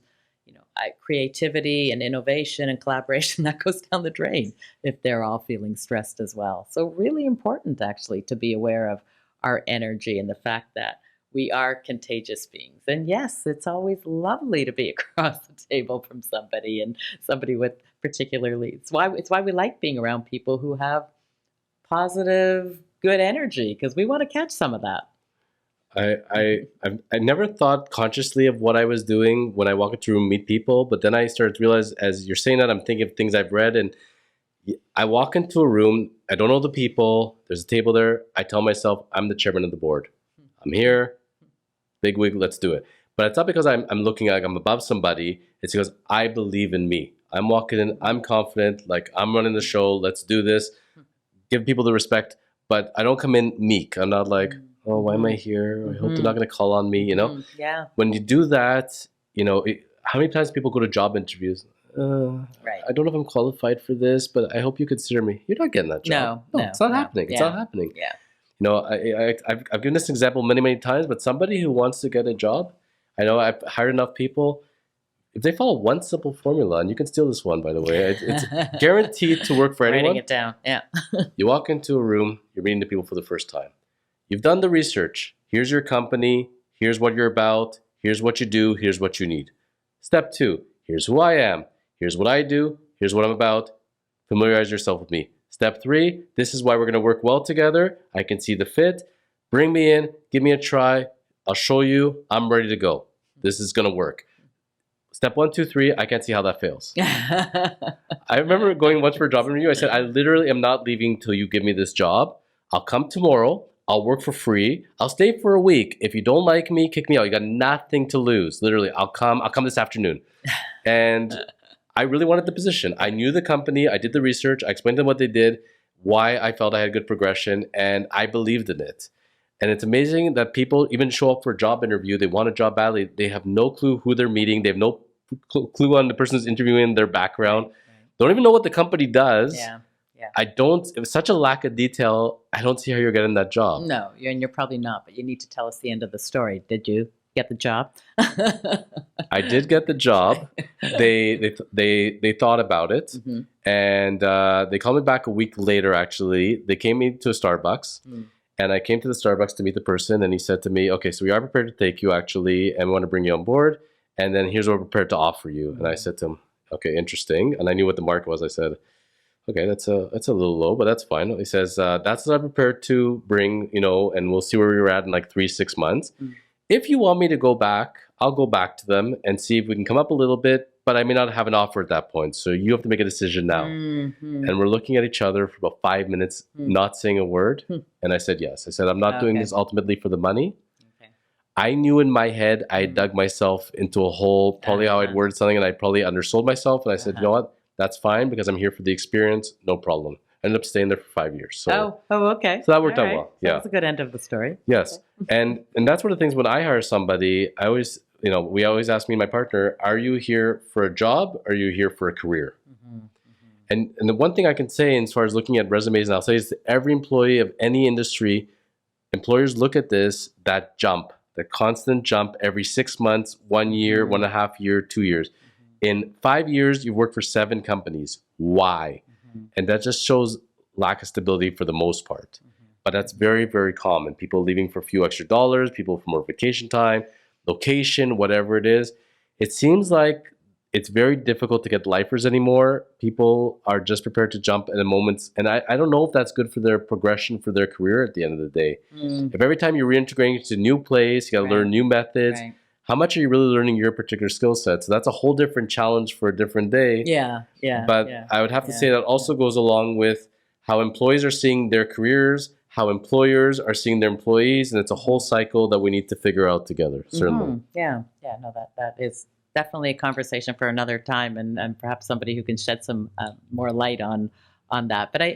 [SPEAKER 2] creativity and innovation and collaboration, that goes down the drain if they're all feeling stressed as well. So really important, actually, to be aware of our energy and the fact that we are contagious beings. And yes, it's always lovely to be across the table from somebody and somebody with particularly, it's why we like being around people who have positive, good energy, because we want to catch some of that.
[SPEAKER 1] I never thought consciously of what I was doing when I walk into a room, meet people, but then I started to realize, as you're saying that, I'm thinking of things I've read, and I walk into a room, I don't know the people, there's a table there, I tell myself, I'm the chairman of the board. I'm here, big wig, let's do it. But it's not because I'm looking like I'm above somebody, it's because I believe in me. I'm walking in, I'm confident, like I'm running the show, let's do this, give people the respect, but I don't come in meek. I'm not like, oh, why am I here? I hope they're not going to call on me,
[SPEAKER 2] Yeah.
[SPEAKER 1] When you do that, how many times people go to job interviews?
[SPEAKER 2] Right.
[SPEAKER 1] I don't know if I'm qualified for this, but I hope you consider me. You're not getting that job. No, it's not happening. It's not happening.
[SPEAKER 2] Yeah.
[SPEAKER 1] I've given this example many, many times, but somebody who wants to get a job, I know I've hired enough people. If they follow one simple formula, and you can steal this one, by the way, it's guaranteed to work for anyone.
[SPEAKER 2] Writing it down, yeah.
[SPEAKER 1] You walk into a room, you're meeting the people for the first time. You've done the research. Here's your company. Here's what you're about. Here's what you do. Here's what you need. Step 2, here's who I am. Here's what I do. Here's what I'm about. Familiarize yourself with me. Step 3, this is why we're going to work well together. I can see the fit. Bring me in. Give me a try. I'll show you. I'm ready to go. This is going to work. Step 1, 2, 3, I can't see how that fails. I remember going once for a job interview. I said, I literally am not leaving till you give me this job. I'll come tomorrow. I'll work for free. I'll stay for a week. If you don't like me, kick me out. You got nothing to lose. Literally, I'll come this afternoon. And I really wanted the position. I knew the company. I did the research. I explained to them what they did, why I felt I had good progression, and I believed in it. And it's amazing that people even show up for a job interview. They want a job badly. They have no clue who they're meeting. They have no clue on the person who's interviewing, their background. Right. Don't even know what the company does.
[SPEAKER 2] Yeah.
[SPEAKER 1] It was such a lack of detail. I don't see how you're getting that job.
[SPEAKER 2] No, and you're probably not, but you need to tell us the end of the story. Did you get the job?
[SPEAKER 1] I did get the job. They thought about it, and they called me back a week later, actually. They came me to a Starbucks, and I came to the Starbucks to meet the person, and he said to me, okay, so we are prepared to take you, actually, and we want to bring you on board, and then here's what we're prepared to offer you. And I said to him, okay, interesting. And I knew what the market was. I said, okay, that's a little low, but that's fine. He says, that's what I'm prepared to bring, and we'll see where we're at in like 3-6 months. If you want me to go back, I'll go back to them and see if we can come up a little bit. but I may not have an offer at that point. So you have to make a decision now.
[SPEAKER 2] Mm-hmm.
[SPEAKER 1] And we're looking at each other for about 5 minutes, not saying a word. And I said, yes. I said, I'm not doing this ultimately for the money.
[SPEAKER 2] Okay.
[SPEAKER 1] I knew in my head, I dug myself into a hole, probably how I'd worded something, and I probably undersold myself. And I said, you know what? That's fine because I'm here for the experience. No problem. I ended up staying there for 5 years. So,
[SPEAKER 2] okay.
[SPEAKER 1] So that worked out well.
[SPEAKER 2] So that's a good end of the story.
[SPEAKER 1] Yes. And that's one of the things when I hire somebody, I always, we always ask me and my partner, are you here for a job? Or are you here for a career? And the one thing I can say as far as looking at resumes, and I'll say is that every employee of any industry, employers look at this, that jump, the constant jump every 6 months, 1 year, 1.5 years, 2 years. In 5 years, you've worked for 7 companies. Why? And that just shows lack of stability for the most part. But that's very, very common. People leaving for a few extra dollars, people for more vacation time, location, whatever it is. It seems like it's very difficult to get lifers anymore. People are just prepared to jump at a moment. And I don't know if that's good for their progression for their career at the end of the day. If every time you're reintegrating into a new place, you got to learn new methods. How much are you really learning your particular skill set? So that's a whole different challenge for a different day. But I would have to say that also goes along with how employees are seeing their careers, how employers are seeing their employees, and it's a whole cycle that we need to figure out together, certainly.
[SPEAKER 2] No, that is definitely a conversation for another time, and perhaps somebody who can shed some more light on that. But I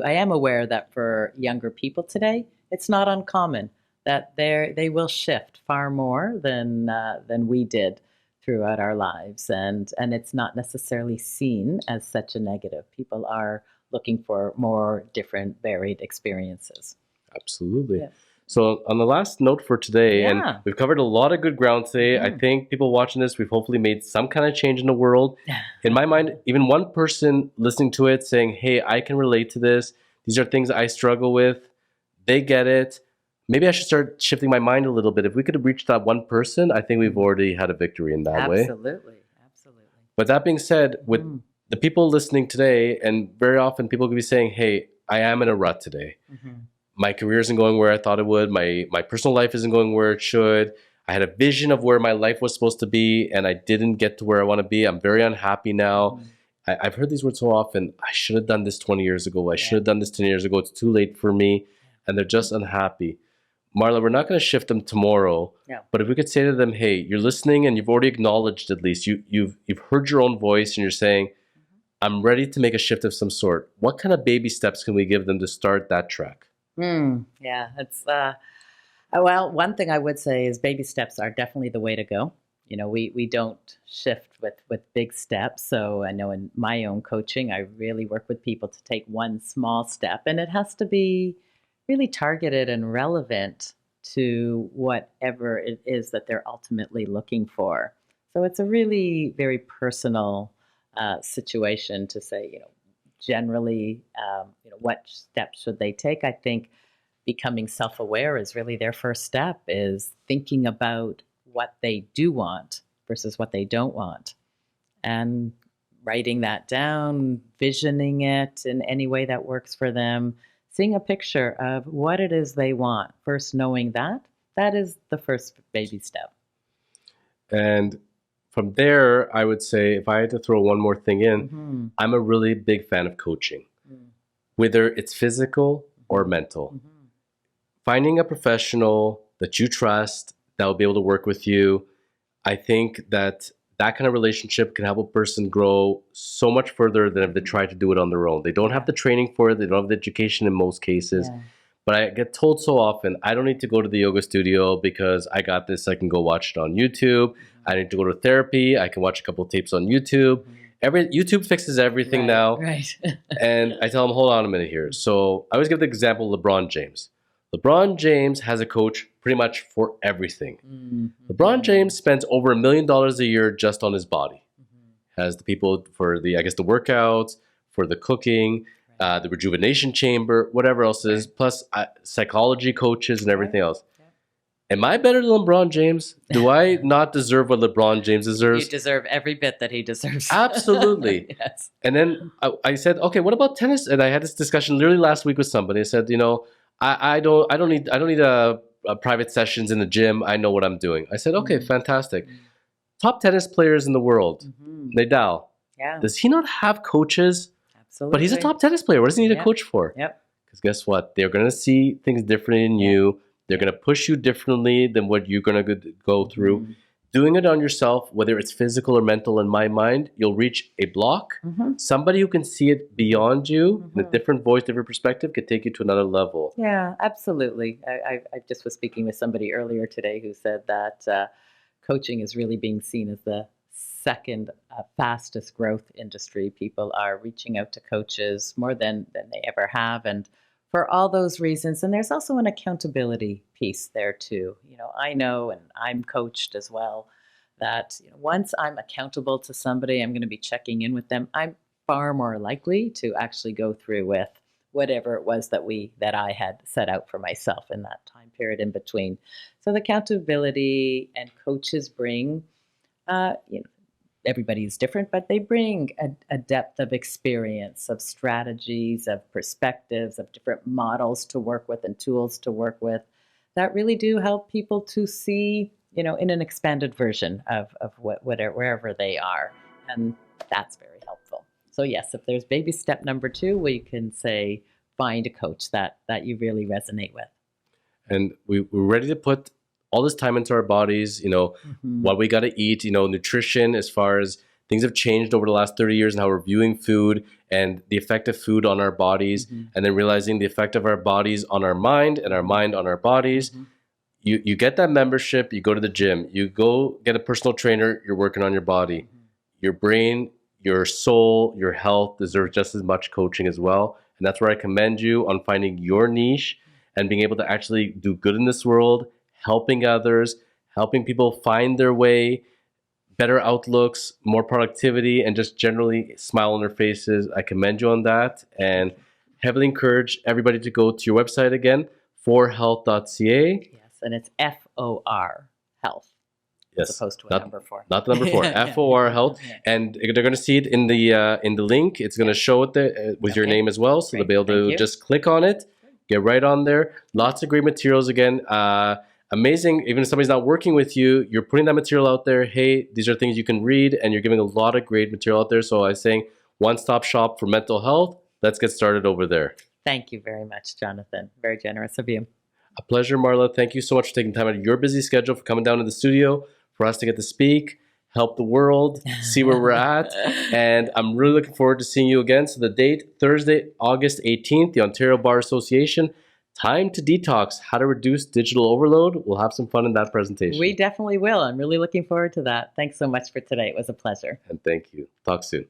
[SPEAKER 2] am aware that for younger people today, it's not uncommon that they will shift far more than we did throughout our lives, and it's not necessarily seen as such a negative. People are looking for more different, varied experiences.
[SPEAKER 1] Absolutely. So on the last note for today, and we've covered a lot of good ground today. I think people watching this, we've hopefully made some kind of change in the world. In my mind, even one person listening to it saying, hey, I can relate to this. These are things I struggle with. They get it. Maybe I should start shifting my mind a little bit. If we could have reached that one person, I think we've already had a victory in that way.
[SPEAKER 2] Absolutely.
[SPEAKER 1] But that being said, with the people listening today, and very often people could be saying, hey, I am in a rut today. My career isn't going where I thought it would. My personal life isn't going where it should. I had a vision of where my life was supposed to be, and I didn't get to where I want to be. I'm very unhappy now. I've heard these words so often. I should have done this 20 years ago. I should have done this 10 years ago. It's too late for me. And they're just unhappy. Marla, we're not going to shift them tomorrow. But if we could say to them, hey, you're listening and you've already acknowledged at least. You've heard your own voice and you're saying, I'm ready to make a shift of some sort. What kind of baby steps can we give them to start that track?
[SPEAKER 2] It's well, one thing I would say is baby steps are definitely the way to go. We don't shift with big steps. So I know in my own coaching, I really work with people to take one small step, and it has to be really targeted and relevant to whatever it is that they're ultimately looking for. So it's a really very personal situation to say, generally, what steps should they take? I think becoming self-aware is really their first step, is thinking about what they do want versus what they don't want, and writing that down, visioning it in any way that works for them, seeing a picture of what it is they want. First, knowing that is the first baby step.
[SPEAKER 1] And from there, I would say, if I had to throw one more thing in, I'm a really big fan of coaching, whether it's physical or mental. Finding a professional that you trust, that will be able to work with you. I think that kind of relationship can help a person grow so much further than if they try to do it on their own. They don't have the training for it. They don't have the education in most cases. But I get told so often, I don't need to go to the yoga studio because I got this. I can go watch it on YouTube. I need to go to therapy. I can watch a couple of tapes on YouTube. YouTube fixes everything now. And I tell them, hold on a minute here. So I always give the example of LeBron James. LeBron James has a coach pretty much for everything. LeBron James spends over $1 million a year just on his body. Has the people for the workouts, for the cooking, the rejuvenation chamber, whatever else is, plus psychology coaches and everything else. Am I better than LeBron James? Do I not deserve what LeBron James deserves?
[SPEAKER 2] You deserve every bit that he deserves.
[SPEAKER 1] Absolutely. And then I said, okay, what about tennis? And I had this discussion literally last week with somebody. I said, I don't need a private sessions in the gym. I know what I'm doing. I said, okay, fantastic. top tennis players in the world, Nadal,
[SPEAKER 2] Yeah,
[SPEAKER 1] does he not have coaches?
[SPEAKER 2] absolutely.
[SPEAKER 1] But he's a top tennis player. What does he need a
[SPEAKER 2] Yep.
[SPEAKER 1] coach for?
[SPEAKER 2] Yep.
[SPEAKER 1] Because guess what? They're going to see things differently in you. They're going to push you differently than what you're going to go through. Doing it on yourself, whether it's physical or mental, in my mind, you'll reach a block. Somebody who can see it beyond you, in a different voice, different perspective, could take you to another level.
[SPEAKER 2] Yeah, absolutely. I just was speaking with somebody earlier today who said that coaching is really being seen as the second fastest growth industry. People are reaching out to coaches more than they ever have. And for all those reasons, and there's also an accountability piece there too. I know, and I'm coached as well, that once I'm accountable to somebody, I'm going to be checking in with them. I'm far more likely to actually go through with whatever it was that I had set out for myself in that time period in between. So the accountability and coaches bring, everybody's different, but they bring a depth of experience, of strategies, of perspectives, of different models to work with and tools to work with that really do help people to see, in an expanded version of whatever, wherever they are. And that's very helpful. So yes, if there's baby step number 2, we can say, find a coach that you really resonate with.
[SPEAKER 1] And we're ready to put all this time into our bodies, what we got to eat, nutrition, as far as things have changed over the last 30 years and how we're viewing food and the effect of food on our bodies, and then realizing the effect of our bodies on our mind and our mind on our bodies. You get that membership, you go to the gym, you go get a personal trainer, you're working on your body. Your brain, your soul, your health deserve just as much coaching as well. And that's where I commend you on finding your niche and being able to actually do good in this world, helping others, helping people find their way, better outlooks, more productivity, and just generally smile on their faces. I commend you on that, and heavily encourage everybody to go to your website again, forhealth.ca.
[SPEAKER 2] Yes, and it's FOR, health.
[SPEAKER 1] Yes,
[SPEAKER 2] as opposed to a number 4.
[SPEAKER 1] Not the number 4, FOR health, and they're going to see it in the link. It's going to show it there with your name as well, so they'll be able to just click on it, get right on there. Lots of great materials again. Amazing. Even if somebody's not working with you, you're putting that material out there. Hey, these are things you can read, and you're giving a lot of great material out there. So I'm saying one-stop shop for mental health. Let's get started over there.
[SPEAKER 2] Thank you very much, Jonathan. Very generous of you.
[SPEAKER 1] A pleasure, Marla. Thank you so much for taking time out of your busy schedule for coming down to the studio for us to get to speak, help the world, see where we're at. And I'm really looking forward to seeing you again. So the date, Thursday, August 18th, the Ontario Bar Association. Time to detox, how to reduce digital overload. We'll have some fun in that presentation.
[SPEAKER 2] We definitely will. I'm really looking forward to that. Thanks so much for today. It was a pleasure.
[SPEAKER 1] And thank you. Talk soon.